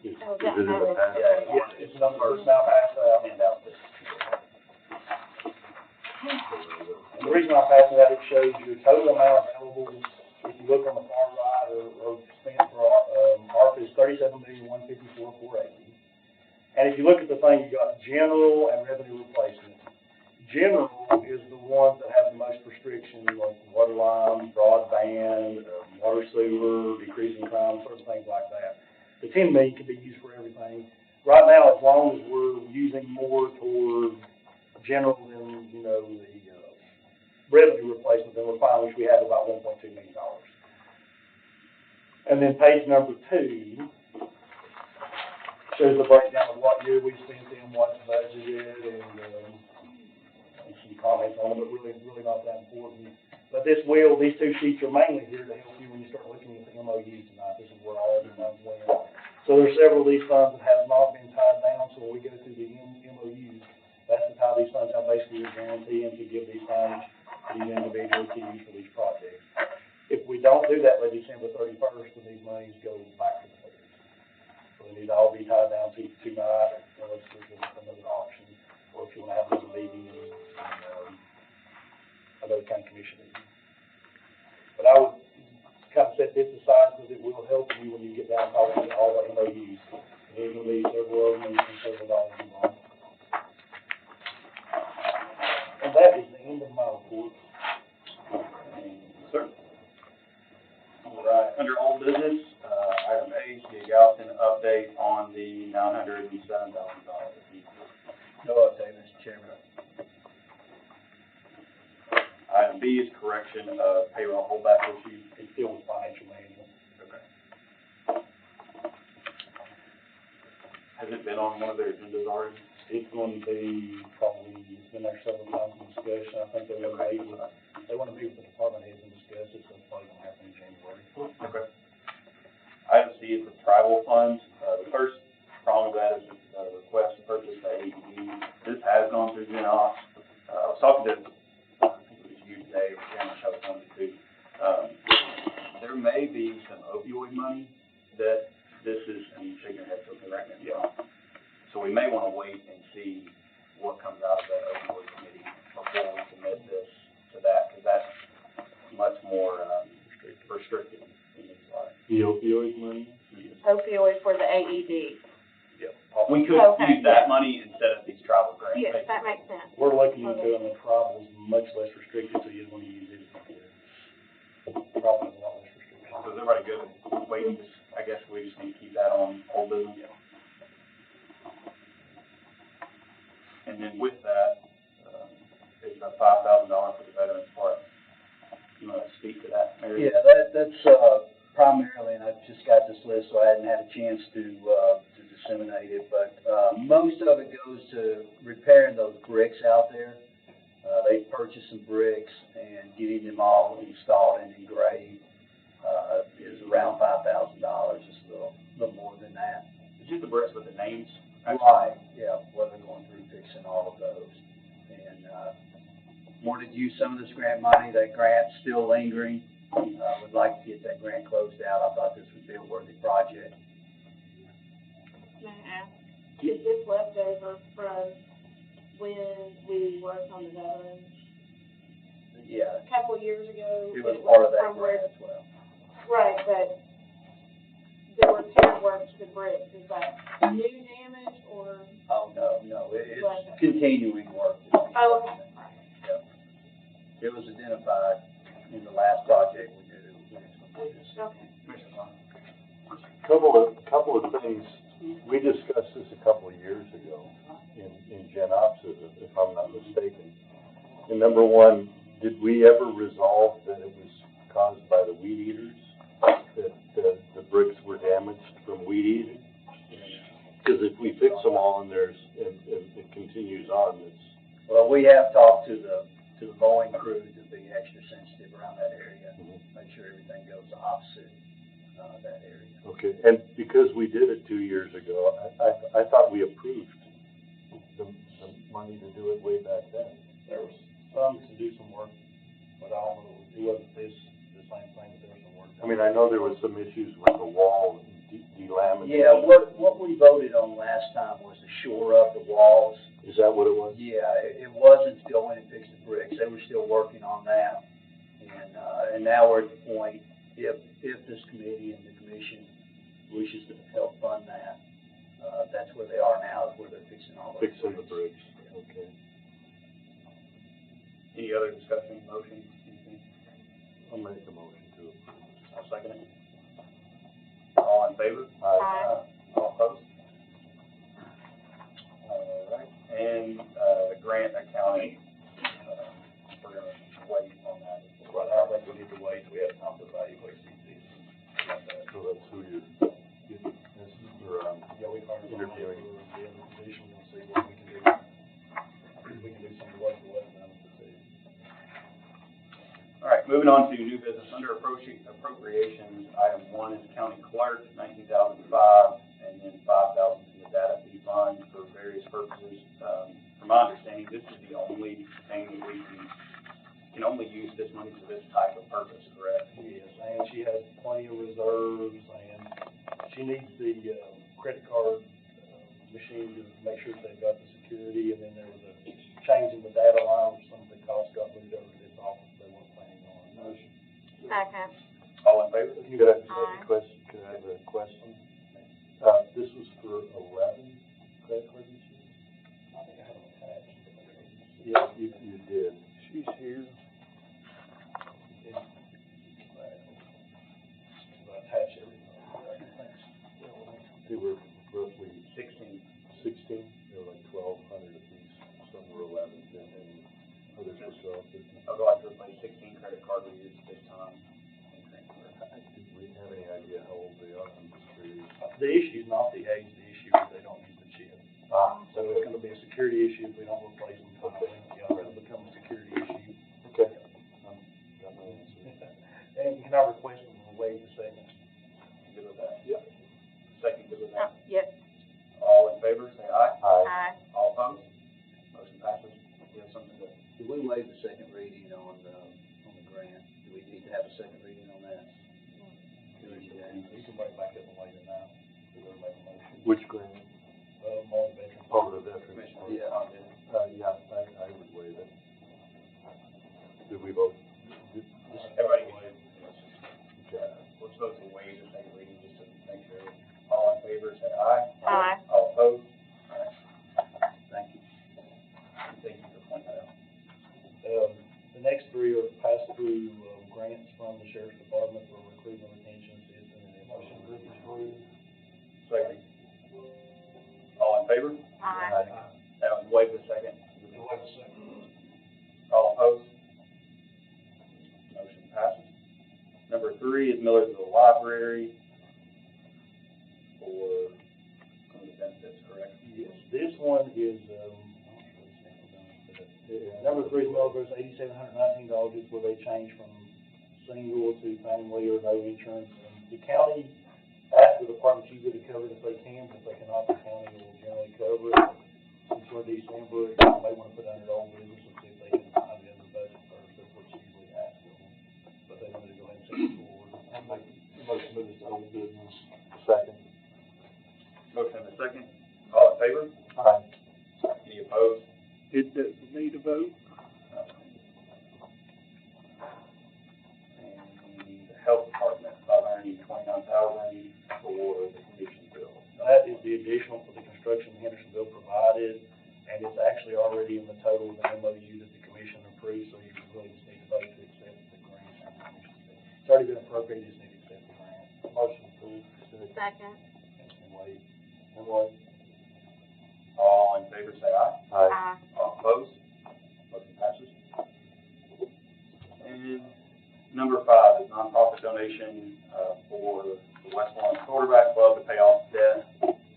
Is Oh, it in the that was- packet? Yeah, it's the first now passed out. And out this. And the reason I passed it out, it shows your total amount available, if you look on the far right, or spent for, ARPA is $37,154,480. And if you look at the thing, you got general and revenue replacement. General is the ones that have the most restrictions, like water lines, broadband, water sewer, decreasing crime, sort of things like that. The 10 million can be used for everything. Right now, as long as we're using more toward general than, the, revenue replacement, then we're fine, which we have about $1.2 million. And then page number 2 shows the breakdown of what year we spent in, what's budgeted, and some comments on it, but really not that important. But these two sheets are mainly here to help you when you start looking at the MOU tonight. This is where all the funds went. So there's several of these funds that have not been tied down, so when we go through the MOUs, that's to tie these funds out, basically you're guaranteeing to give these funds to these individuals to use for these projects. If we don't do that by December 31st, then these monies go back to the feds. So they need to all be tied down tonight, unless there's another option, or if you want to have another meeting and another county commission meeting. But I would kind of set this aside because it will help you when you get down talking to all the MOUs. There's going to be several of them and several dollars involved. And that is the end of my report. Sir. All right, under old business, item A, the Galveston update on the $907,000. No update, Mr. Chairman. Item B is correction of payroll holdback issue. It's still with financial management. Okay. Has it been on one of their agendas already? It's going to be probably, it's been there several times in discussion. I think they want to meet with the department heads and discuss it, so it's probably going to happen in January. Okay. Item C is the tribal funds. The first prong of that is the request to purchase the AED through Gen Ops. I was talking to, I think it was you today, or Cameron, I was talking to, there may be some opioid money that this is, and you're shaking your head, so correct me if I'm wrong. So we may want to wait and see what comes out of that opioid committee before we commit this to that, because that's much more, restricted in these laws. The opioid money? Opioid for the AED. Yep. We could Okay. use that money instead of these tribal grants. Yes, that makes sense. We're looking into it, and the tribal is much less restricted, so you don't want to use it. Tribal is a lot less restricted. So is everybody good with waiting? I guess we just need to keep that on hold business. And then with that, it's about $5,000 for the veterans part. You want to speak to that, Mary? Yeah, that's, primarily, and I've just got this list, so I hadn't had a chance to disseminate it, but, most of it goes to repairing those bricks out there. They purchased some bricks and getting them all installed and engraved, is around $5,000, just a little more than that. Is it the bricks with the names? Right, yeah, well, they're going through fixing all of those. And, wanted to use some of this grant money, that grant's still lingering. Would like to get that grant closed out. I thought this would be a worthy project. May I ask, is this leftover from when we worked on the veterans Yeah, a couple of years ago? it was part of that From where- grant as well. Right, but the repair work to the bricks, is that new damage or? Oh, no, it's continuing work. Oh, okay. Yeah. It was identified in the last project we did. Okay. Couple of things, we discussed this a couple of years ago in Gen Ops, if I'm not mistaken. And number one, did we ever resolve that it was caused by the weed eaters? That the bricks were damaged from weed eating? Because if we fix them all and it continues on, it's. Well, we have talked to the mowing crew to be extra sensitive around that area, make sure everything goes opposite, that area. Okay, and because we did it 2 years ago, I thought we approved the money to do it way back then. There was some to do some work, but I don't know, it wasn't the same thing, but there was some work. I mean, I know there was some issues with the wall delaminating. Yeah, what we voted on last time was to shore up the walls. Is that what it was? Yeah, it wasn't to go in and fix the bricks. They were still working on that. And now we're at the point, if this committee and the commission wishes to help fund that, that's where they are now, is where they're fixing all those Fixing the bricks, okay. Any other discussion, motion, anything? I'll make a motion to approve. I'll second it. All in favor? Aye. All opposed? All right, and, the grant accounting, we're gonna wait on that. Right, I think we need to wait till we have time to evaluate these. So that's who you're, Yeah, we've hired. interviewing. The other position, and see what we can do. We can do some work with them to see. All right, moving on to new business, under appropriations, item 1 is county clerk, $19,005, and then $5,000 in the data fee fund for various purposes. From my understanding, this is the only thing that we can only use this money for this type of purpose, correct? Yes, and she has plenty of reserves, and she needs the, credit card, machine to make sure they've got the security, and then there was a change in the data line, which some of the costs got moved over to this office, they weren't planning on. Motion. Second. All in favor? Could I have Aye. a question? Could I have a question? This was for 11 credit card issues? I think I have them attached. Yeah, you did. She's here. Attach everything. They were roughly 16. 16, they were like 1,200 apiece, some were 11, and others were 12, 15. I'd like to replace 16 credit card readers this time. Do we have any idea how old they are? I'm just curious. The issue is not the age, the issue is they don't use the chip. So it's gonna be a security issue if we don't replace them. Okay. Yeah, it'll become a security issue. Okay. Got my answer. And can I request them to waive the second? Good with that? Yep. Second, good with that? Yes. All in favor, say aye. Aye. Aye. All opposed? Motion passes. grant. Do we need to have a second reading on that? You can bring it back up and later now, we're gonna make a motion. Which grant? On the veteran. Oh, the veterans. Yeah. Yeah, I would waive it. Did we vote? Everybody, Okay. let's vote to waive the second reading, just to make sure. All in favor, say aye. Aye. All opposed? Thank you. Thank you for pointing that out. The next three are pass-through, grants from the sheriff's department for recruitment, retention, assistance, and motion group is approved. Second. All in favor? Aye. Waive the second. All opposed? Motion passes. Number 3 is Miller to the library for some of the benefits, correct? Yes, this one is, number 3 is Millville's $8,719, it's where they change from single to family or no insurance. And the county asked the department usually to cover it if they can, but if they cannot, the county will generally cover it. Since we're December, they may want to put it under old business and see if they can find it in the budget first, that's what you usually ask them. But they wanted to go ahead and take it forward. I'll make the motion to move this to old business. Second. Motion and a second. All in favor? Aye. Any opposed? It doesn't need a vote. And the health department, $529,000 for the commission bill. That is the additional for the construction Hendersonville provided, and it's actually already in the total of the MOU that the commission approved, so you really just need to vote to accept the grant. It's already been appropriated, you just need to accept the grant. Motion approved. Second. And wait. All in favor, say aye. Aye. All opposed? Motion passes. And number 5 is nonprofit donation for the West Lawn Quarterback Club to pay off debt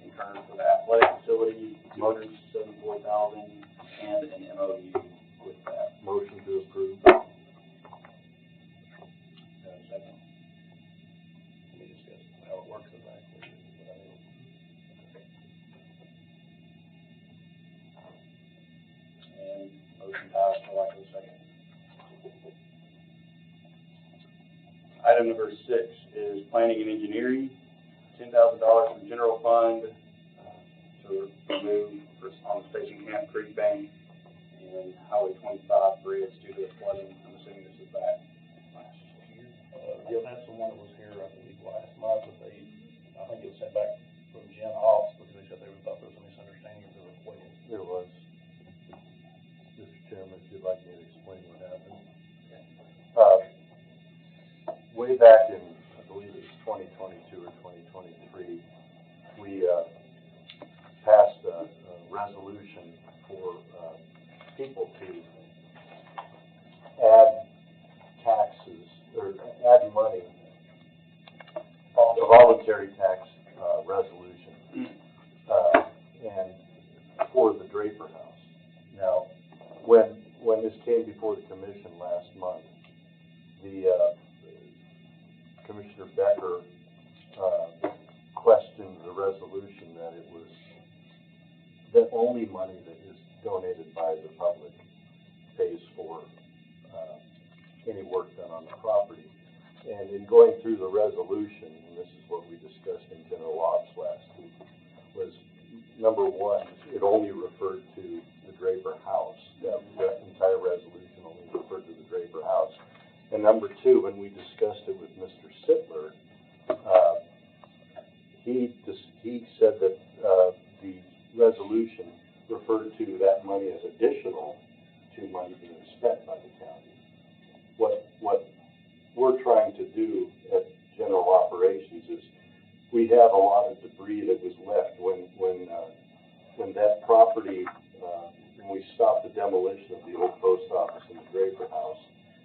incurred for the athletic facility, $274,000, and an MOU with that. Motion to approve. Second. Let me discuss how it works exactly. And motion passed for lack of a second. Item number 6 is planning and engineering, $10,000 from general fund to remove on the Station Camp Creek Bank and Highway 25 bridge due to the flooding. I'm assuming this is back last year. Yeah, that's the one that was here, I believe, last month, but I think it was sent back from Gen Ops because they said thought there was a misunderstanding of the request. There was. Mr. Chairman, if you'd like me to explain what happened. Way back in, I believe it was 2022 or 2023, we passed a resolution for people to add taxes, or add money, a voluntary tax resolution, and for the Draper House. Now, when this came before the commission last month, the Commissioner Becker questioned the resolution that it was that only money that is donated by the public pays for any work done on the property. And in going through the resolution, and this is what we discussed in General Ops last week, was number 1, it only referred to the Draper House. That entire resolution only referred to the Draper House. And number 2, when we discussed it with Mr. Sittler, he said that the resolution referred to that money as additional to money being spent by the county. What we're trying to do at General Operations is we have a lot of debris that was left when that property, when we stopped the demolition of the old post office and the Draper House.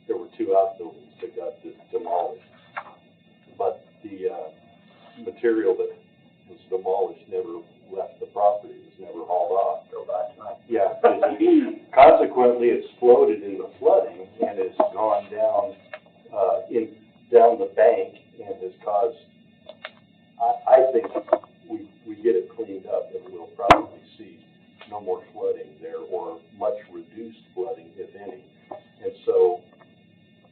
There were 2 outbuildings that got demolished, but the material that was demolished never left the property. It was never hauled off. Go back tonight. Yeah. Consequently, it's floated in the flooding and has gone down down the bank and has caused. I think we get it cleaned up, and we'll probably see no more flooding there, or much reduced flooding, if any. And so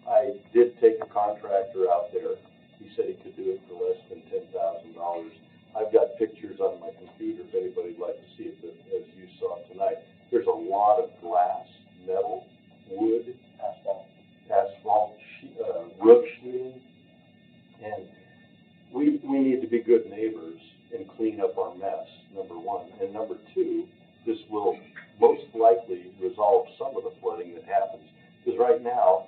I did take a contractor out there. He said he could do it for less than $10,000. I've got pictures on my computer if anybody'd like to see it, but as you saw tonight, there's a lot of glass, metal, wood, asphalt, roof sheeting, and we need to be good neighbors and clean up our mess, number one. And number two, this will most likely resolve some of the flooding that happens. Because right now,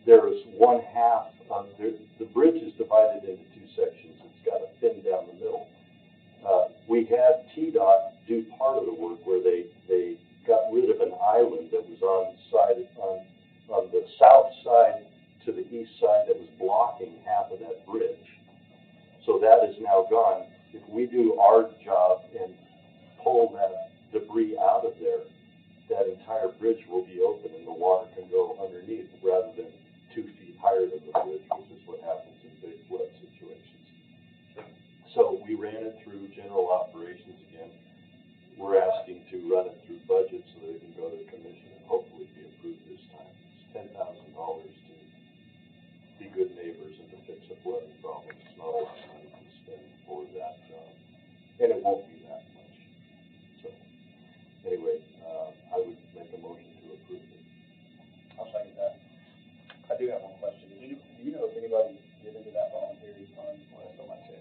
there is one half of, the bridge is divided into two sections. It's got a fin down the middle. We had TDOT do part of the work where they got rid of an island that was on the south side to the east side that was blocking half of that bridge. So that is now gone. If we do our job and pull that debris out of there, that entire bridge will be open and the water can go underneath rather than 2 feet higher than the bridge, which is what happens in big flood situations. So we ran it through general operations again. We're asking to run it through budget so that it can go to the commission and hopefully be approved this time. It's $10,000 to be good neighbors and to fix a flooding problem. It's not a lot of money to spend for that job. And it won't be that much. So anyway, I would make a motion to approve it. I'll second that. I do have one question. Do you know if anybody get into that voluntary fund? Well, that's on my check.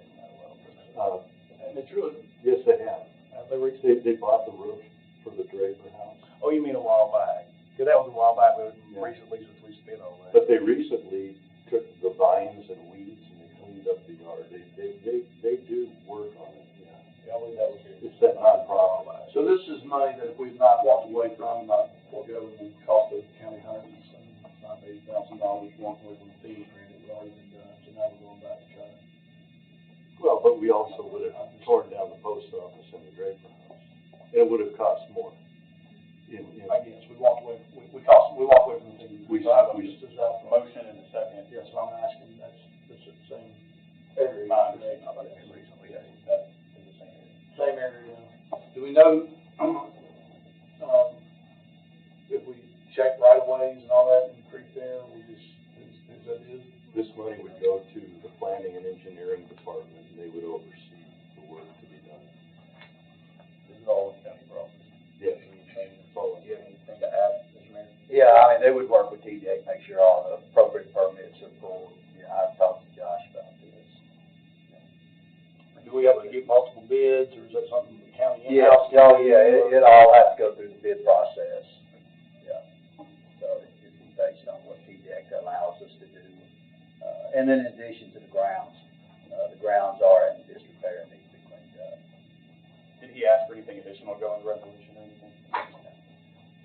And it's really. Yes, they have. Have they reached? They bought the roof for the Draper house. Oh, you mean a while back? Because that was a while back, but recently since we spent all that. But they recently took the vines and weeds and they cleaned up the yard. They do work on it, yeah. Yeah, I believe that was here. It's that nonprofit. So this is money that if we've not walked away from, not forego the cost of the county $180,000 walking away from the FEMA grant, it already been done, so now we're going back to try. Well, but we also would have torn down the post office and the Draper house. And it would have cost more. I guess, we walked away, we walked away from the FEMA. So I have we- just as a Motion and a second. yes, so I'm asking, that's the same Area. my understanding, not like recently, Yes, that is the same area. same area. Do we know, if we check right of ways and all that in the creek there, we just, is that is? This money would go to the planning and engineering department and they would oversee the work to be done. This is all county property. Yes. Do you have anything to add, Mr. Mayor? Yeah, I mean, they would work with TDA, make sure all the appropriate permits are pulled. You know, I've talked to Josh about this. Do we have to get multiple bids, or is that something the county Yes, in-house? oh, yeah, it all has to go through the bid process. Yeah. So it'd be based on what TDEC allows us to do. And then in addition to the grounds are in disrepair and need to be cleaned up. Did he ask for anything additional going to resolution or anything?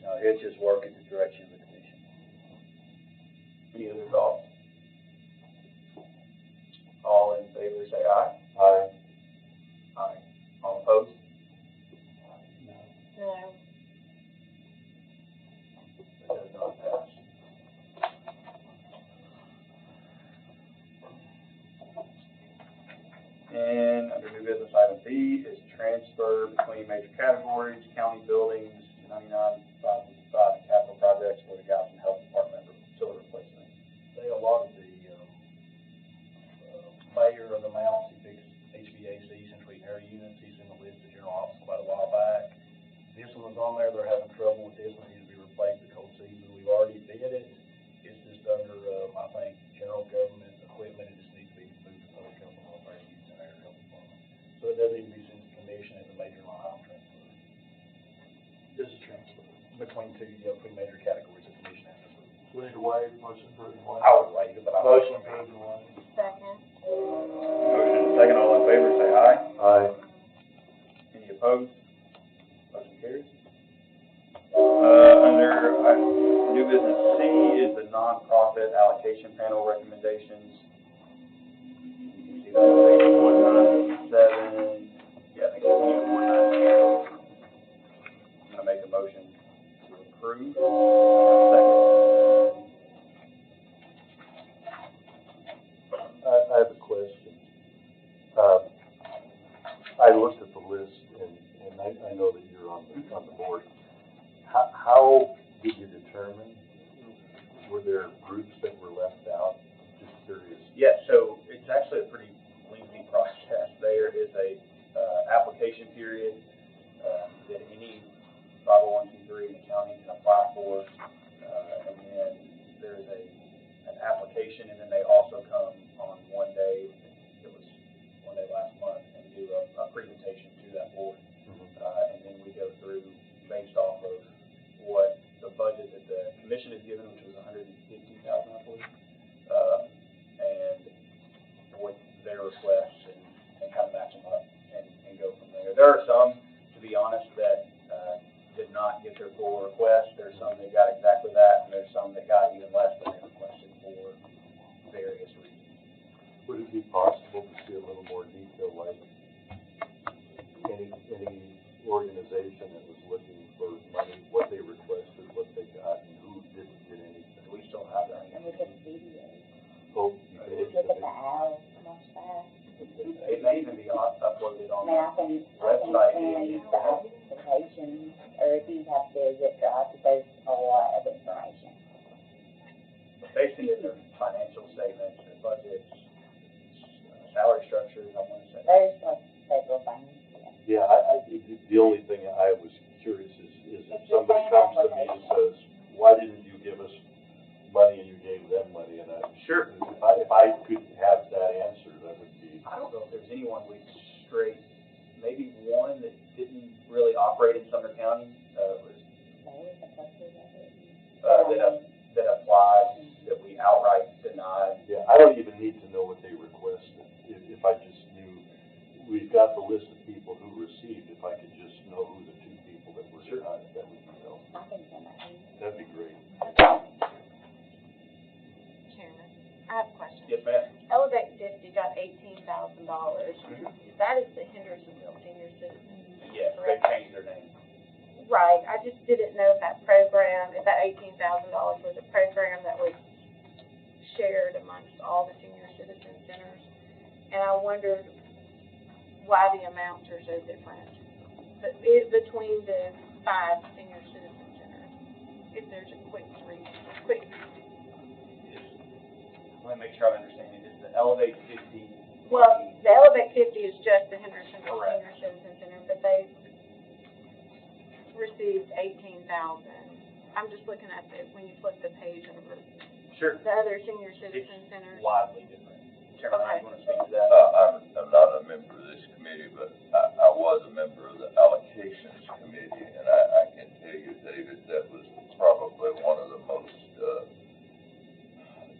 No, he'll just work in the direction of the commission. Any other thoughts? All in favor, say aye. Aye. Aye. All opposed? No. That does not pass. And under new business, item B is transfer between major categories, county buildings, 99,555, and capital projects for the Galveston Health Department facility replacement. They allotted the, mayor of the amounts, he fixed HVAC, central heating air units, he's in the list of general office quite a while back. This one was on there, they're having trouble with this one, it needs to be replaced the cold season, we've already bid it. It's just under, I think, general government equipment, it just needs to be moved to public health and welfare use in our health department. So it doesn't need to be sent to commission as a major line item transfer. This is transfer between major categories of commission has to approve. We need to waive, motion approved, waive. I would waive it, but I. Motion approved and waived. Second. Motion and second, all in favor, say aye. Aye. Any opposed? Motion carries. Under new business C is the nonprofit allocation panel recommendations. You see that on page 197. Yeah, I think it's 197. I'm gonna make a motion to approve. Second. I have a question. I looked at the list and I know that you're on the board. How did you determine were there groups that were left out? Just curious. Yes, so it's actually a pretty lengthy process. There is a, application period, that any 501c3 in the county can apply for, and then there's an application, and then they also come on one day, it was one day last month, and do a presentation to that board. And then we go through based off of what the budget that the commission has given, which was $150,000, I believe, and what their requests, and kind of match them up and go from there. There are some, to be honest, that did not get their full request. There's some that got exactly that, and there's some that got even less than they requested for various reasons. Would it be possible to see a little more detail, like any organization that was looking for money, what they requested, what they got, and who didn't get anything? We still have that. And look at the video. Oh, you can Look at the owl, watch that. It may even be uploaded on I the can website. send you the applications, or if you have to zip drive, because there's a lot of information. Basically, their financial statements, their budgets, salary structures, I want to say. There's like several things, yeah. Yeah, the only thing I was curious is if somebody comes to me and says, why didn't you give us money and you gave them money? And Sure. If I could have that answer, that would be. I don't know if there's anyone we straight, maybe one that didn't really operate in Sumner County, that applied, that we outright denied. Yeah, I don't even need to know what they requested. If I just knew, we've got the list of people who received, if I could just know who the two people that were denied, that would be helpful. I can send that to you. That'd be great. Chairman, I have a question. Yes, ma'am. Elevate 50 got $18,000. That is the Hendersonville Senior Citizens. Yes, they correct? changed their name. Right, I just didn't know if that program, if that $18,000 was a program that was shared amongst all the senior citizen centers. And I wondered why the amounts are so different between the 5 senior citizen centers. If there's a quick reason, Let me make sure I'm understanding. Is the Elevate 50? Well, the Elevate 50 is just the Hendersonville Correct. Senior Citizen Center, but they received $18,000. I'm just looking at when you flip the page over. Sure. The other senior citizen It's centers. widely different. Chairman, Okay. you want to speak to that? I'm not a member of this committee, but I was a member of the allocations committee, and I can tell you, David, that was probably one of the most,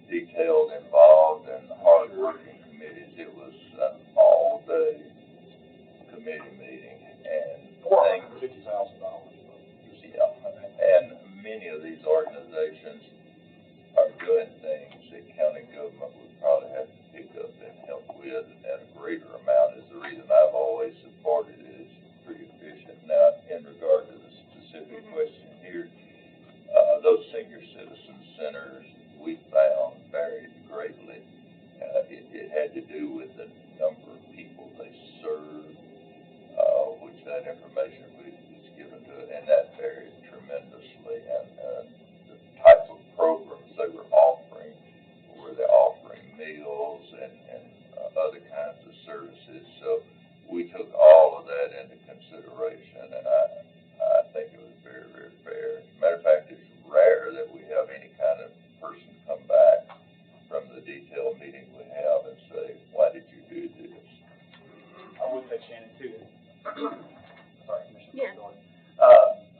detailed, involved, and hard-working committees. It was an all-day committee meeting, and $450,000. yeah, and many of these organizations are doing things that county government would probably have to pick up and help with, and a greater amount is the reason I've always supported it. It's pretty efficient. Now, in regard to the specific question here, those senior citizen centers we found varied greatly. It had to do with the number of people they served, which that information was given to it, and that varied tremendously. And the type of programs they were offering, were they offering meals and other kinds of services. So we took all of that into consideration, and I think it was very, very fair. As a matter of fact, it's rare that we have any kind of person come back from the detailed meeting we have and say, why did you do this? I would say Shannon too. Sorry, Commissioner. Yeah.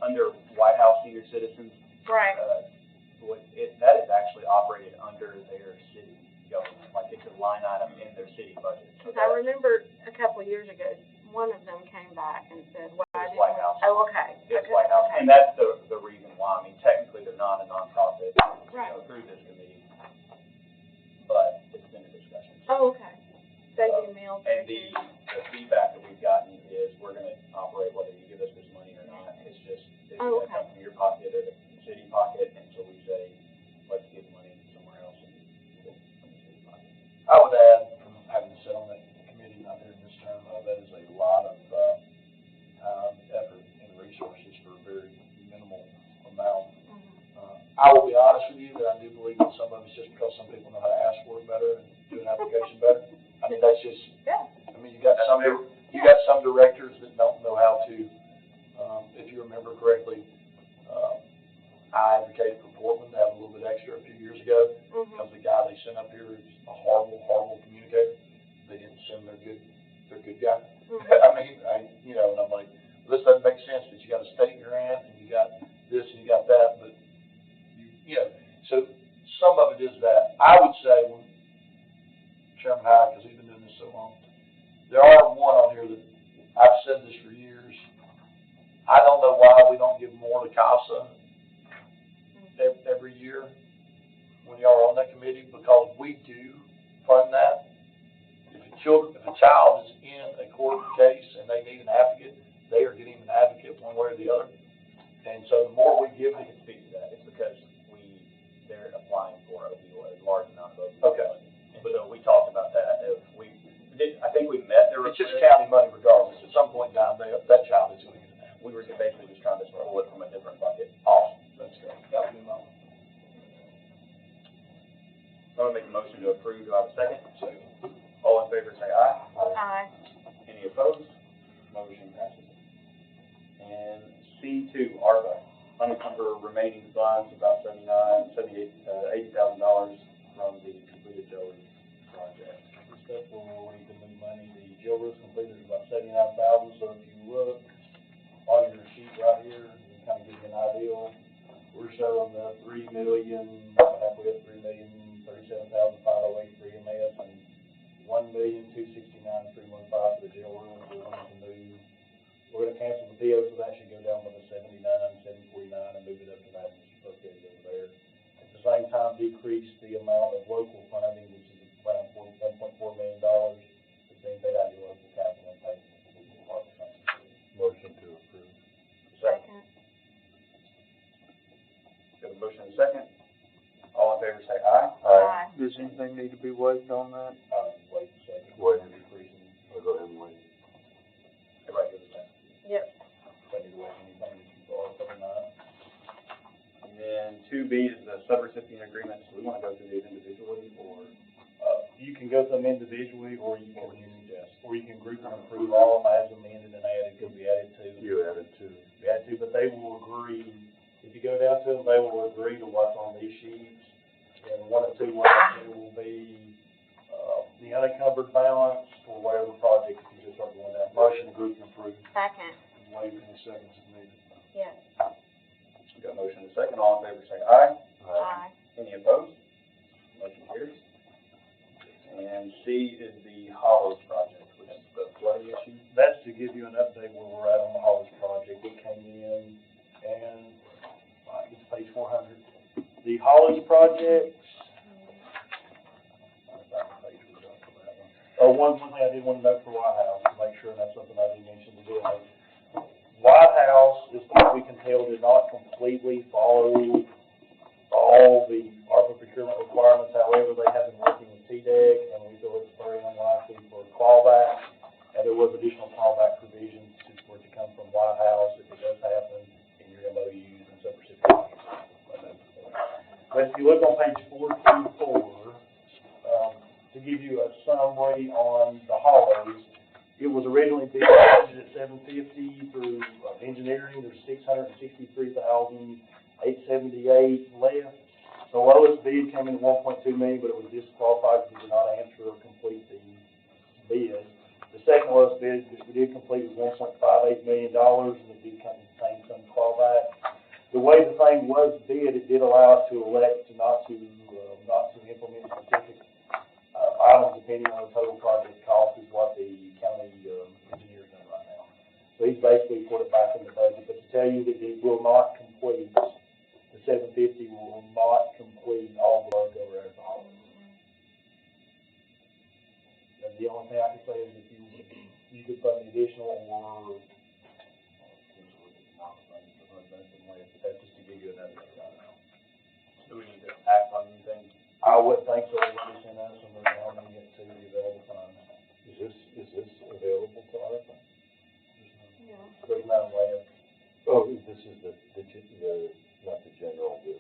Under White House Senior Citizens, Right. that is actually operated under their city government, like it's a line item in their city budget. So Because I remember a couple of years ago, one of them came back and said, why It's didn't White we-" House. Oh, okay. It's Okay, White House, okay. and that's the reason why. I mean, technically, they're not a nonprofit, Right. through this committee, but it's been a discussion. Oh, okay. They do meals. And there, the too. feedback that we've gotten is we're gonna operate whether you give us this money or not. It's just, it's Oh, gonna okay. come from your pocket or the city pocket, and so we say, let's give money somewhere else and pull from the city pocket. I would add, from having sat on that committee out there in this term, that is a lot of, time, effort, and resources for a very minimal amount. I I will be honest with you, that I do believe that some of it's just because some people know how to ask for it better and do an application better. I mean, that's just, Yeah. I mean, you got some directors that don't know how to, if you remember correctly, I advocated for Portland to have a little bit extra a few years ago, because the guy they sent up here is a horrible, horrible communicator. They didn't send their good guy. I mean, you know, and I'm like, this doesn't make sense, that you got a state grant, and you got this, and you got that, but you know, so some of it is that. I would say, when Chairman Hyde, because he's been doing this so long, there are one on here that, I've said this for years, I don't know why we don't give more to CASA every year when y'all are on that committee, because we do fund that. If a child is in a court case and they need an advocate, they are getting an advocate one way or the other. And so the more we give, I can speak to that. It's because they're applying for a large amount of opioid. Okay. And so we talked about that. I think we met their it's request. just county money regardless. At some point in time, that child is going to get an advocate. We were basically just trying to pull it from a different bucket. Awesome. That's great. That would be my. I'm gonna make a motion to approve. Do I have a second? Second. All in favor, say aye. Aye. Any opposed? Motion passes. And C2, ARPA, unencumbered remaining funds, about $80,000 from the completed jail project. This stuff where we can move money, the jail roof's completed about 79,000, so if you look on your sheet right here, you kind of give you an idea. We're showing the halfway up 3,037,508 for EMS and 1,269,315 for the jail room. We're gonna cancel the PO, so that should go down by the 79,749 and move it up to that appropriated over there. At the same time, decrease the amount of local funding, which is around $1.4 million, that's being paid out of your local capital and paid. Motion to approve. Second. Got a motion and a second. All in favor, say aye. Aye. Does anything need to be waived on that? Wait a second. Wait. Decreasing. I'll go ahead and wait. Everybody good with that? Yep. If I need to wait anything that you borrow from nine. And then 2B is the subrecipient agreements. Do we want to go through these individually, or? You can go through them individually, or you can group and approve all of them as amended and added, because we added two. You added two. We added two, but they will agree, if you go down to them, they will agree to what's on these sheets. And one of two ways, it will be, the unencumbered balance for whatever project, if you just start going down. Motion to group and approve. Second. Waive any seconds if needed. Yes. We got a motion and a second. All in favor, say aye. Aye. Any opposed? Motion carries. And C is the Hollows project, which is the flooding issue. That's to give you an update where we're at on the Hollis project. It came in, and it's page 400. The Hollis project. One thing I did want to note for White House, to make sure, and that's something I did mention today. White House, as far as we can tell, did not completely follow all the ARPA procurement requirements. However, they have been working with TDEC, and we feel it's very unlikely for a clawback. And there was additional clawback provisions for it to come from White House if it does happen in your MOUs and subrecipient. But if you look on page 424, to give you a summary on the Hollows, it was originally bid at $750 through engineering. There's $663,878 left. The lowest bid came in at $1.2 million, but it was disqualified because we did not answer or complete the bid. The second lowest bid, which we did complete, was $1.58 million, and the bid company obtained some clawback. The way the thing was bid, it did allow us to elect not to implement specific items depending on the total project cost, is what the county engineer is doing right now. So he's basically put it back in the budget, but to tell you that it will not complete, the $750 will not complete all the work over there at the Hollows. And the only thing I can say is if you could fund the additional or that's just to give you another thing right now. Do we need to act on anything? I wouldn't think so. We're sending us and we're going to get to the available funds. Is this available to ARPA? Yeah. There's no way of. Oh, this is the not the general, the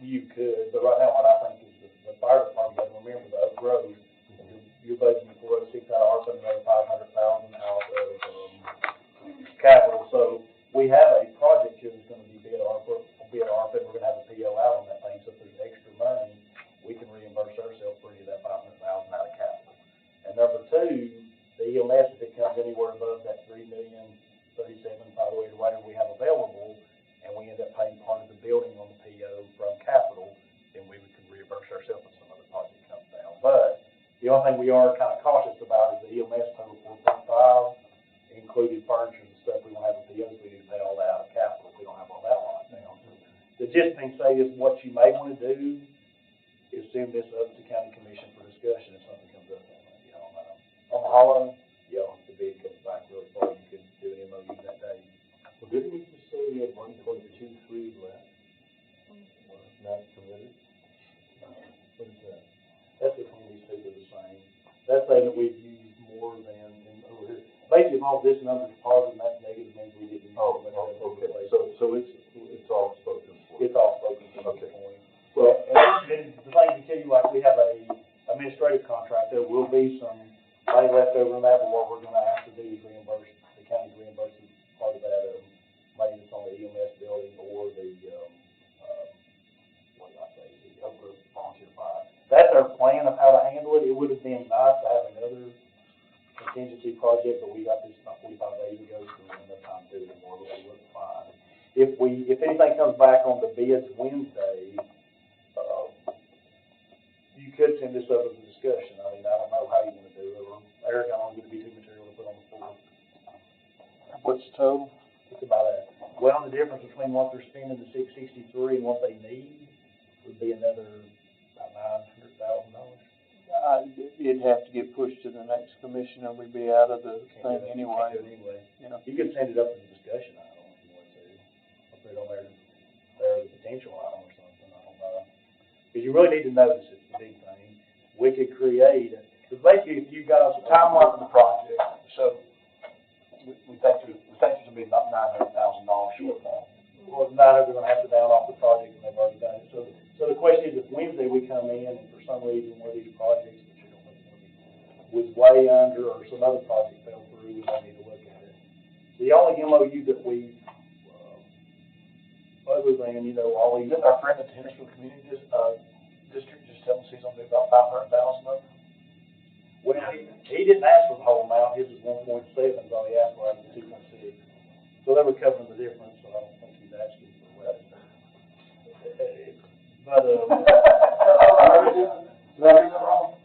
you could, but right now what I think is the fire department, but remember the growth, you're budgeting for $600 out of ARPA, another $500,000 out of, capital, so we have a project here that's gonna be bid ARPA, and we're gonna have a PO out on that thing, so if there's extra money, we can reimburse ourselves for any of that $500,000 out of capital. And number two, the EMS, if it comes anywhere above that $3,037,500 or whatever we have available, and we end up paying part of the building on the PO from capital, then we can reimburse ourselves if some other project comes down. But the only thing we are kind of cautious about is the EMS total 4.5, included furniture and stuff. We don't have a PO, so we need to pay all that out of capital. We don't have all that locked down. The gist thing say is what you may want to do is send this up to county commission for discussion if something comes up on that, you know, on the hollow. Yeah, if the bid comes back really far, you could do an MOU that day. Well, didn't we just say we had 1.23 left? Not committed? What is that? That's between these two, they're the same. That's saying that we've used more than over here. Basically, if all this number is positive and that's negative, means we didn't. Oh, okay, so it's all spoken for. It's all spoken for. Okay. Well, and the thing to tell you, like, we have a administrative contract, there will be some money left over in that, but what we're gonna have to do is reimburse, the county reimburses part of that, money that's on the EMS building or the, what did I say, the Oak Grove volunteer fire. That's our plan of how to handle it. It would have been nice to have another contingency project, but we got this about 45 days ago, so we don't have time to do it anymore, but we look fine. If anything comes back on the bids Wednesday, you could send this up as a discussion. I mean, I don't know how you want to do it, or Eric, how long would it be too material to put on the floor? What's the total? It's about that. Well, the difference between what they're spending, the 663, and what they need would be another about $900,000. It'd have to get pushed to the next commission, and we'd be out of the thing anyway. Yeah. You could send it up as a discussion item if you want to. I'll put it on there as a potential item or something, I don't know. Because you really need to notice it's the big thing. We could create, because basically if you guys, the timeline of the project, so we think there's gonna be about $900,000 shortfall. Well, they're gonna have to down off the project, and they've already done it. So the question is, if Wednesday we come in and for some reason one of these projects, which you don't think was way under, or some other project fell through, we might need to look at it. The only MOU that we, other than, you know, all these, our friend at the Hendersonville Community District just telling us he's gonna do about $500,000 of it. Well, he didn't ask for the whole amount. His was 1.7, so he asked for it 2.6. So they were covering the difference, so I don't think he's asking for less. But, did I do that wrong?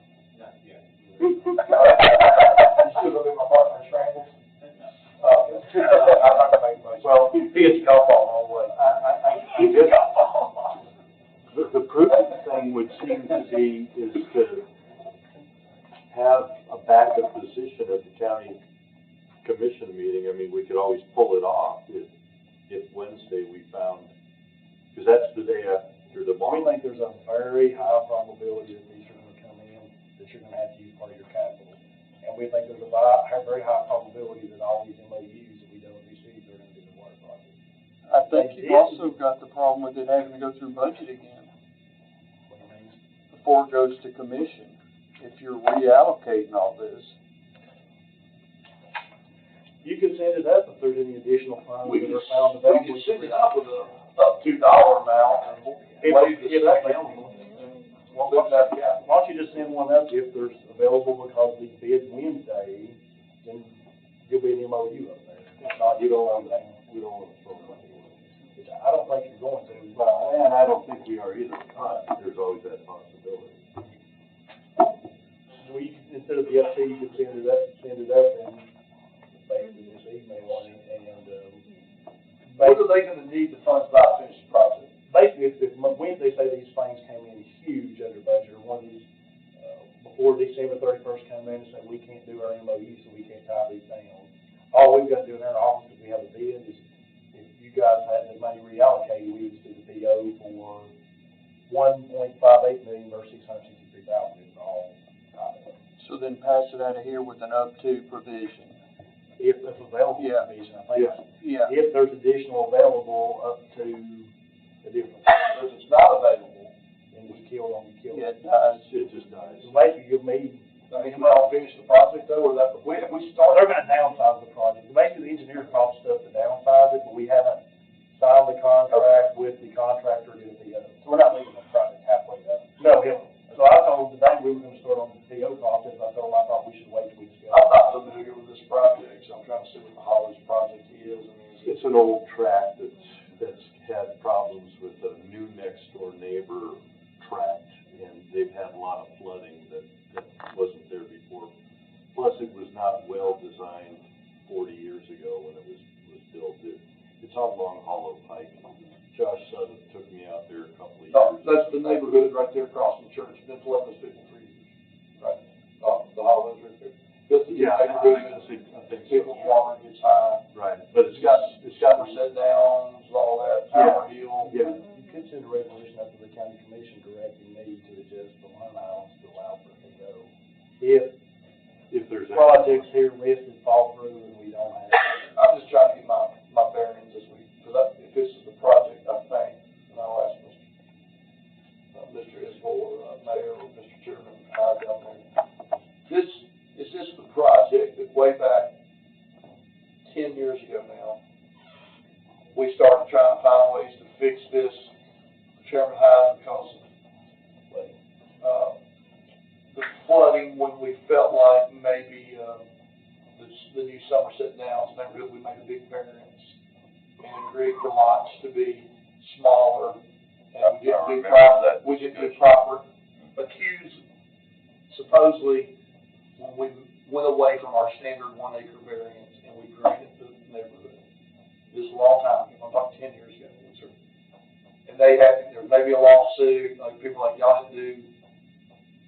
Not yet. You still gonna be my partner in Scrambles? I'm not gonna make much. Well, he gets golf ball all the way. He gets golf ball. The prudent thing would seem to be is to have a backup position at the county commission meeting. I mean, we could always pull it off if Wednesday we found, because that's the day after tomorrow. We think there's a very high probability that these are gonna come in, that you're gonna have to use part of your capital. And we think there's a very high probability that all these MOUs that we don't receive are gonna be the water project. I think you've also got the problem with it having to go through budget again. What do you mean? Before it goes to commission, if you're reallocating all this. You could send it up if there's any additional funds We that can are found available. We can send it up with a up to $2 amount and waive the second. Why don't you just send one up if there's available, because these bids Wednesday, then you'll be an MOU up there. If not, We don't want to throw money away. I don't think you're going to. Well, and I don't think we are either, but there's always that possibility. So you can, instead of the FT, you can send it up and basically just email on it and, What are they gonna need the funds by to finish the project? basically, if Wednesday say these things came in huge under budget, or one of these, before December 31st come in and say, we can't do our MOU, so we can't tie these down. All we've got to do in our office, if we have a bid, is if you guys had the money reallocated, we would just do the PO for $1.58 million versus $663,000 is all tied up. So then pass it out of here with an up to provision. If it's available Yeah. provision, I think. Yeah. If there's additional available up to the difference. If it's not available, problems with a new next door neighbor tract, and they've had a lot of flooding that wasn't there before. Plus, it was not well designed 40 years ago when it was built. It's on Long Hollow Pike. Josh Sutton took me out there a couple of years. That's the neighborhood right there across from the church, been flooded 53 years, right? The Hollows right there. Just the neighborhood, I think so. people's water gets high. Right, but It's got set downs, all that, Tower Hill. Yeah. You could send a resolution up to the county commission directing me to adjust the line items to allow for it to go. If there's Projects here listed fall through and we don't have. I'm just trying to get my bearings this week, because if this is the project, I think, and I'll ask Mr. Isbell, Mayor, or Mr. Chairman, down there. Is this the project that way back 10 years ago now, we started trying to find ways to fix this, Chairman Hyde, because of, the flooding, when we felt like maybe, the new Somerset Downs neighborhood, we made a big variance and agreed for lots to be smaller, and we didn't do proper accused. Supposedly, when we went away from our standard 1 acre variance and we granted the neighborhood, this is a long time ago, I'm talking 10 years ago, and there may be a lawsuit, like people like y'all didn't do.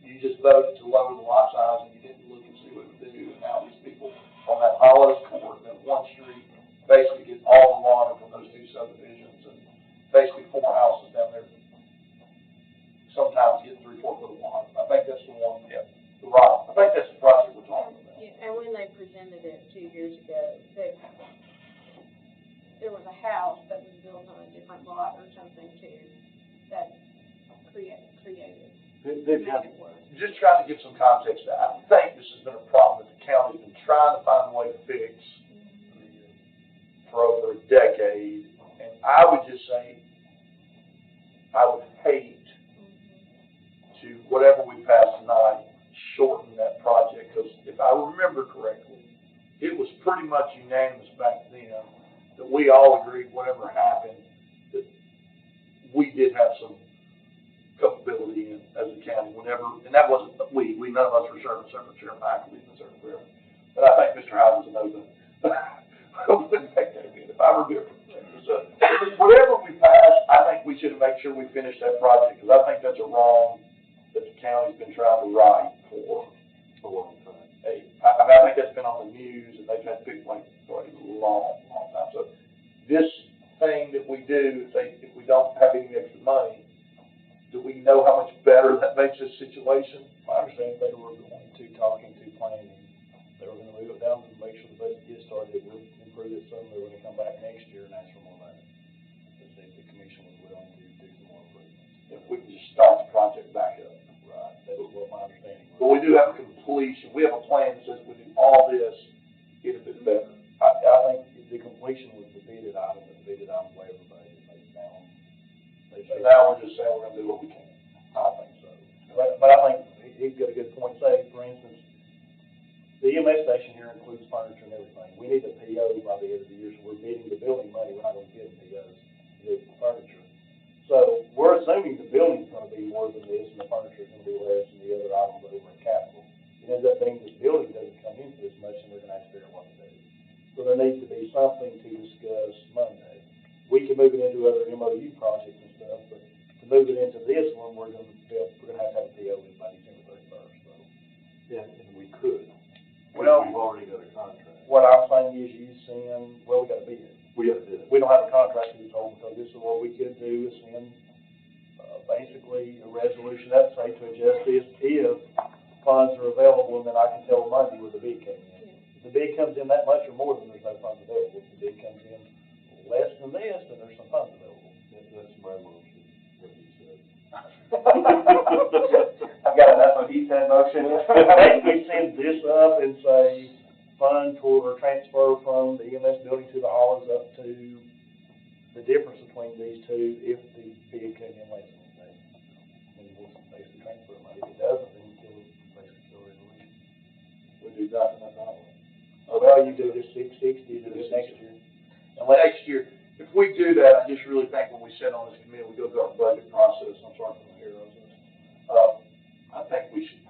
You just voted to lower the lot size and you didn't look and see what it would do. And now these people on that Hollows Court, that one street, basically get all the water from those 2 subdivisions and basically 4 houses down there. Sometimes get 3-4 foot of water. I think that's the one. Yeah. Right. I think that's the project we're talking about. Yeah, and when they presented it 2 years ago, there was a house that was built on a different lot or something too, that created. Just trying to give some context. I think this has been a problem that the county's been trying to find a way to fix for over a decade. And I would just say, I would hate to, whatever we pass tonight, shorten that project. Because if I remember correctly, it was pretty much unanimous back then that we all agreed whatever happened, that we did have some culpability in as a county whenever, and that wasn't we none of us were serving separate Chairman Ackley and serving forever. But I think Mr. Howard was a no-go. I wouldn't make that again if I were different. So, whatever we pass, I think we should make sure we finish that project, because I think that's a wrong that the county's been trying to right for a long time. I think that's been on the news, and they've had people like for a long time. So this thing that we do, if we don't have any extra money, do we know how much better that makes this situation? My understanding, they were going to talking to planning. They were gonna move it down to make sure the budget gets started. It would improve it some. They were gonna come back next year and ask for more money. To see if the commission was willing to do some more improvements. If we can just start the project back up. Right, that's what my understanding was. But we do have a completion. We have a plan that says we do all this, get a bit better. I think the completion was the bidded item, but the bidded item way over budget. So now we're just saying we're gonna do what we can. I think so. But I think he's got a good point. Say, for instance, the EMS station here includes furniture and everything. We need a PO by the end of the year, so we're bidding the building money. We're not gonna give POs to do the furniture. So we're assuming the building's gonna be more than this, and the furniture is gonna be less, and the other items over in capital. It ends up being the building doesn't come in for this much, and we're gonna have to figure out what to do. So there needs to be something to discuss Monday. We can move it into other MOU projects and stuff, but to move it into this one, we're gonna have to have a PO in by December 31st, so. Yeah, and we could. Well, we've already got a contract. What I'm saying is you send, well, we got a bid. We got a bid. We don't have a contract to be told, because this is what we could do is send, basically a resolution up, say, to adjust this if funds are available, and then I can tell Monday where the bid came in. If the bid comes in that much or more, then there's no funds available. If the bid comes in less than this, then there's some funds available. That's my motion, what you said. I've got enough of he said motion. Basically send this up and say, fund toward or transfer from the EMS building to the Hollows up to the difference between these two if the bid came in less than that. And we'll basically transfer money. If it doesn't, then we basically kill resolution. We do that in that dollar. Well, you do this 660 to this next year. And next year, if we do that, I just really think when we sit on this committee, we go through our budget process, I'm sorry for my arrows. I think we should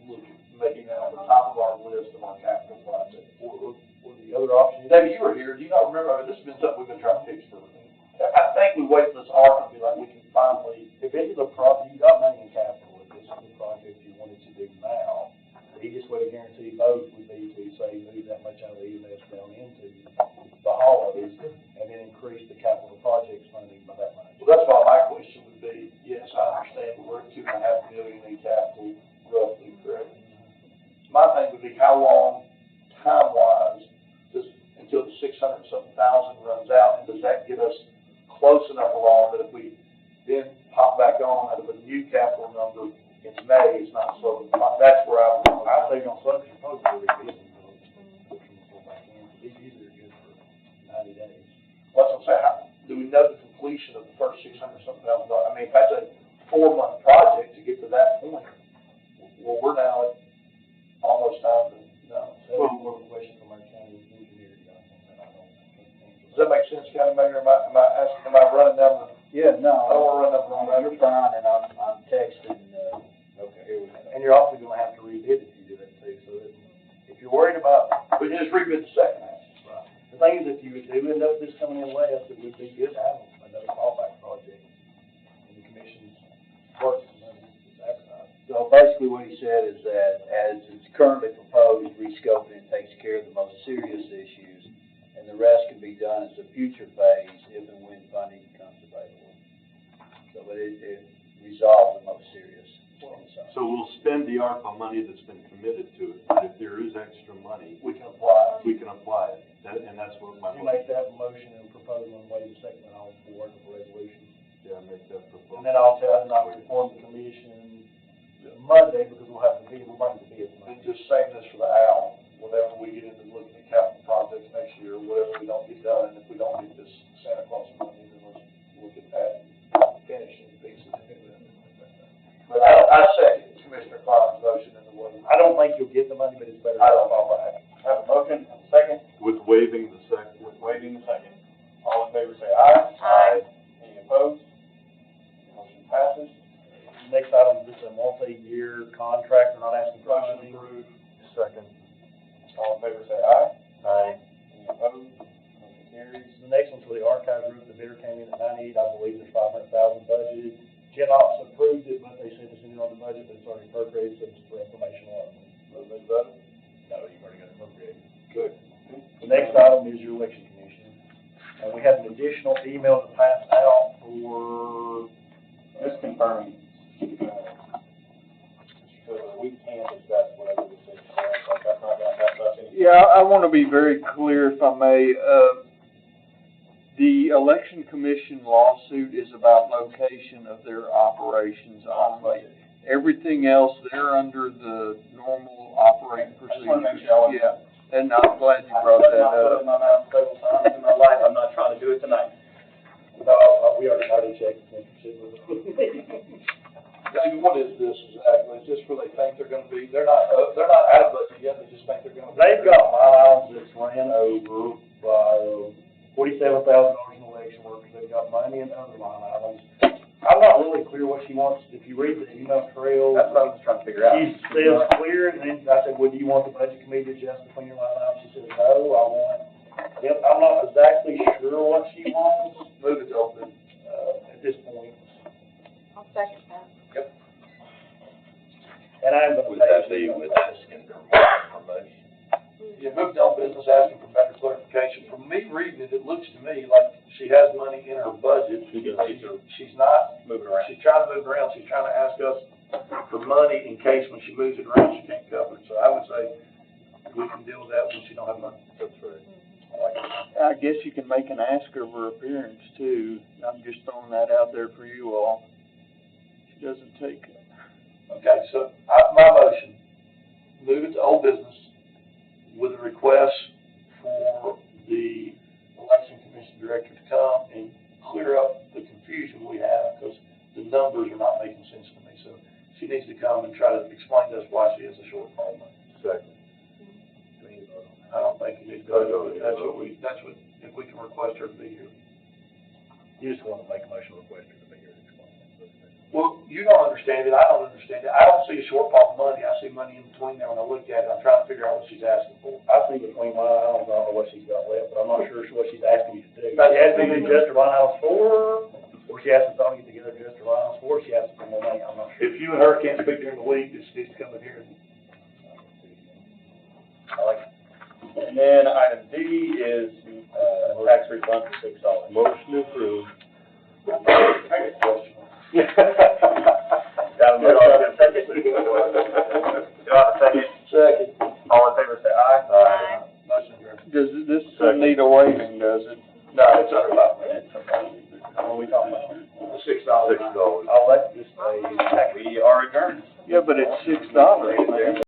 look at making that on the top of our list of our capital projects. Or the other option, David, you were here, do you not remember, I mean, this has been something we've been trying to fix for, I think we wait for this ARC and be like, we can finally, if it is a project, you got money in capital, if this is a project you wanted to do now, the easiest way to guarantee both would be to say, move that much out of the EMS down into the holidays, and then increase the capital projects funding by that much. Well, that's why my question would be, yes, I understand, but we're at $2.5 million in capital, roughly, correct? My thing would be, how long, time-wise, until the 600-something thousand runs out, and does that get us close enough along that if we then pop back on out of a new capital number in May, it's not slow. That's where I think on Sunday, it's probably really good. These usually are good for 90 days. Well, that's what I'm saying. Do we know the completion of the first $600-something thousand? I mean, if that's a 4-month project to get to that point, well, we're now at almost time to know. That's more of a question from our county engineer. Does that make sense, County Mayor? Am I running down the? Yeah, no. I don't want to run down the wrong You're fine, and I'm texting, okay, here we go. And you're also gonna have to rebid if you do that too, so that, if you're worried about, we can just rebid the second half. Right. The thing is, if you do end up this coming in less, it would be good to have another fallback project. And the commission's working on it, it's advertised. So basically what he said is that as it's currently proposed, rescoping takes care of the most serious issues, and the rest can be done as a future phase if and when funding becomes available. So, but it resolves the most serious concerns. So we'll spend the ARPA money that's been committed to it, but if there is extra money, We can apply. we can apply it. And that's what my. You make that motion and propose one way, the second one, I'll forward the resolution. Yeah, make that proposal. And then I'll inform the commission Monday, because we'll have to be, we'll bring the bids. And just save this for the owl, whenever we get into looking at capital projects next year, whatever we don't get done, and if we don't get this Santa Claus money, then let's look at that, finishing pieces. But I second Commissioner Klein's motion in the way. I don't think you'll get the money, but it's better. I don't fall back. Have a motion, second? With waiving the second. With waiving the second. All in favor say aye. Aye. Any opposed? Motion passes. Next item, this is a multi-year contract, we're not asking for Motion funding. approved. Second. All in favor say aye. Aye. Any opposed? Motion carries. The next one's for the archive group, the bidder came in at 98, I believe there's 500,000 budgeted. Gen Ops approved it, but they said it's in on the budget, but it's already appropriated, so it's for information only. Move it vote. No, you've already got it appropriated. Good. The next item is your election commission. We have an additional email to pass out for, Just confirming, so we can discuss whatever the decision is, like that's not gonna mess up anything. Yeah, I want to be very clear, if I may. The election commission lawsuit is about location of their operations only. Everything else, they're under the normal operating I just wanna make procedures. sure. Yeah, and I'm glad you brought that I've put it in up. my mouth several times in my life, I'm not trying to do it tonight. no, we already checked. David, what is this exactly? Is this where they think they're gonna be, they're not out of budget yet, they just think they're gonna be. They've got miles that's ran over by $47,000 in election workers, they've got money in other line items. I'm not really clear what she wants, if you read the email trail. That's what I was trying to figure out. She says clear, and then I said, well, do you want the budget committee to adjust between your line items? She says, no, I want, yep, I'm not exactly sure what she wants. Move it open, at this point. I'll second that. And I'm gonna Would pay. that be with asking for more information? You moved on business asking for better clarification. From me reading it, it looks to me like she has money in her budget. She's not moving around. She's trying to move around. She's trying to ask us for money in case when she moves it around, she can't cover it. So I would say we can deal with that when she don't have money. That's right. I guess you can make an ask of her appearance too. I'm just throwing that out there for you all. She doesn't take it. Okay, so my motion, move it to old business with a request for the election commission director to come and clear up the confusion we have, because the numbers are not making sense to me. So she needs to come and try to explain to us why she has a shortfall. Second. I don't think you need to go to it. That's what, if we can request her to be here. You just want to make a motion request her to be here to explain it. Well, you don't understand it, I don't understand it. I don't see a shortfall of money, I see money in between there when I look at it, I'm trying to figure out what she's asking for. I see between mine, I don't know what she's got left, but I'm not sure what she's asking you to do. About She asking you to $8 million. adjust her line items for, or she asking Tony to get her adjust her line items for, or she asking for more money, I'm not sure. If you and her can't speak during the week, this needs to come in here and I like it. And then item D is, tax refund for $6. Motion approved. I got a question. Got a motion, second? Do I have a second? Second. All in favor, say aye. Aye. Motion adjourned. Does this need a waiving, does it? No, it's under 5 minutes. What are we talking about? $6. $6. I'll let this stay. We are adjourned. Yeah, but it's $6, man.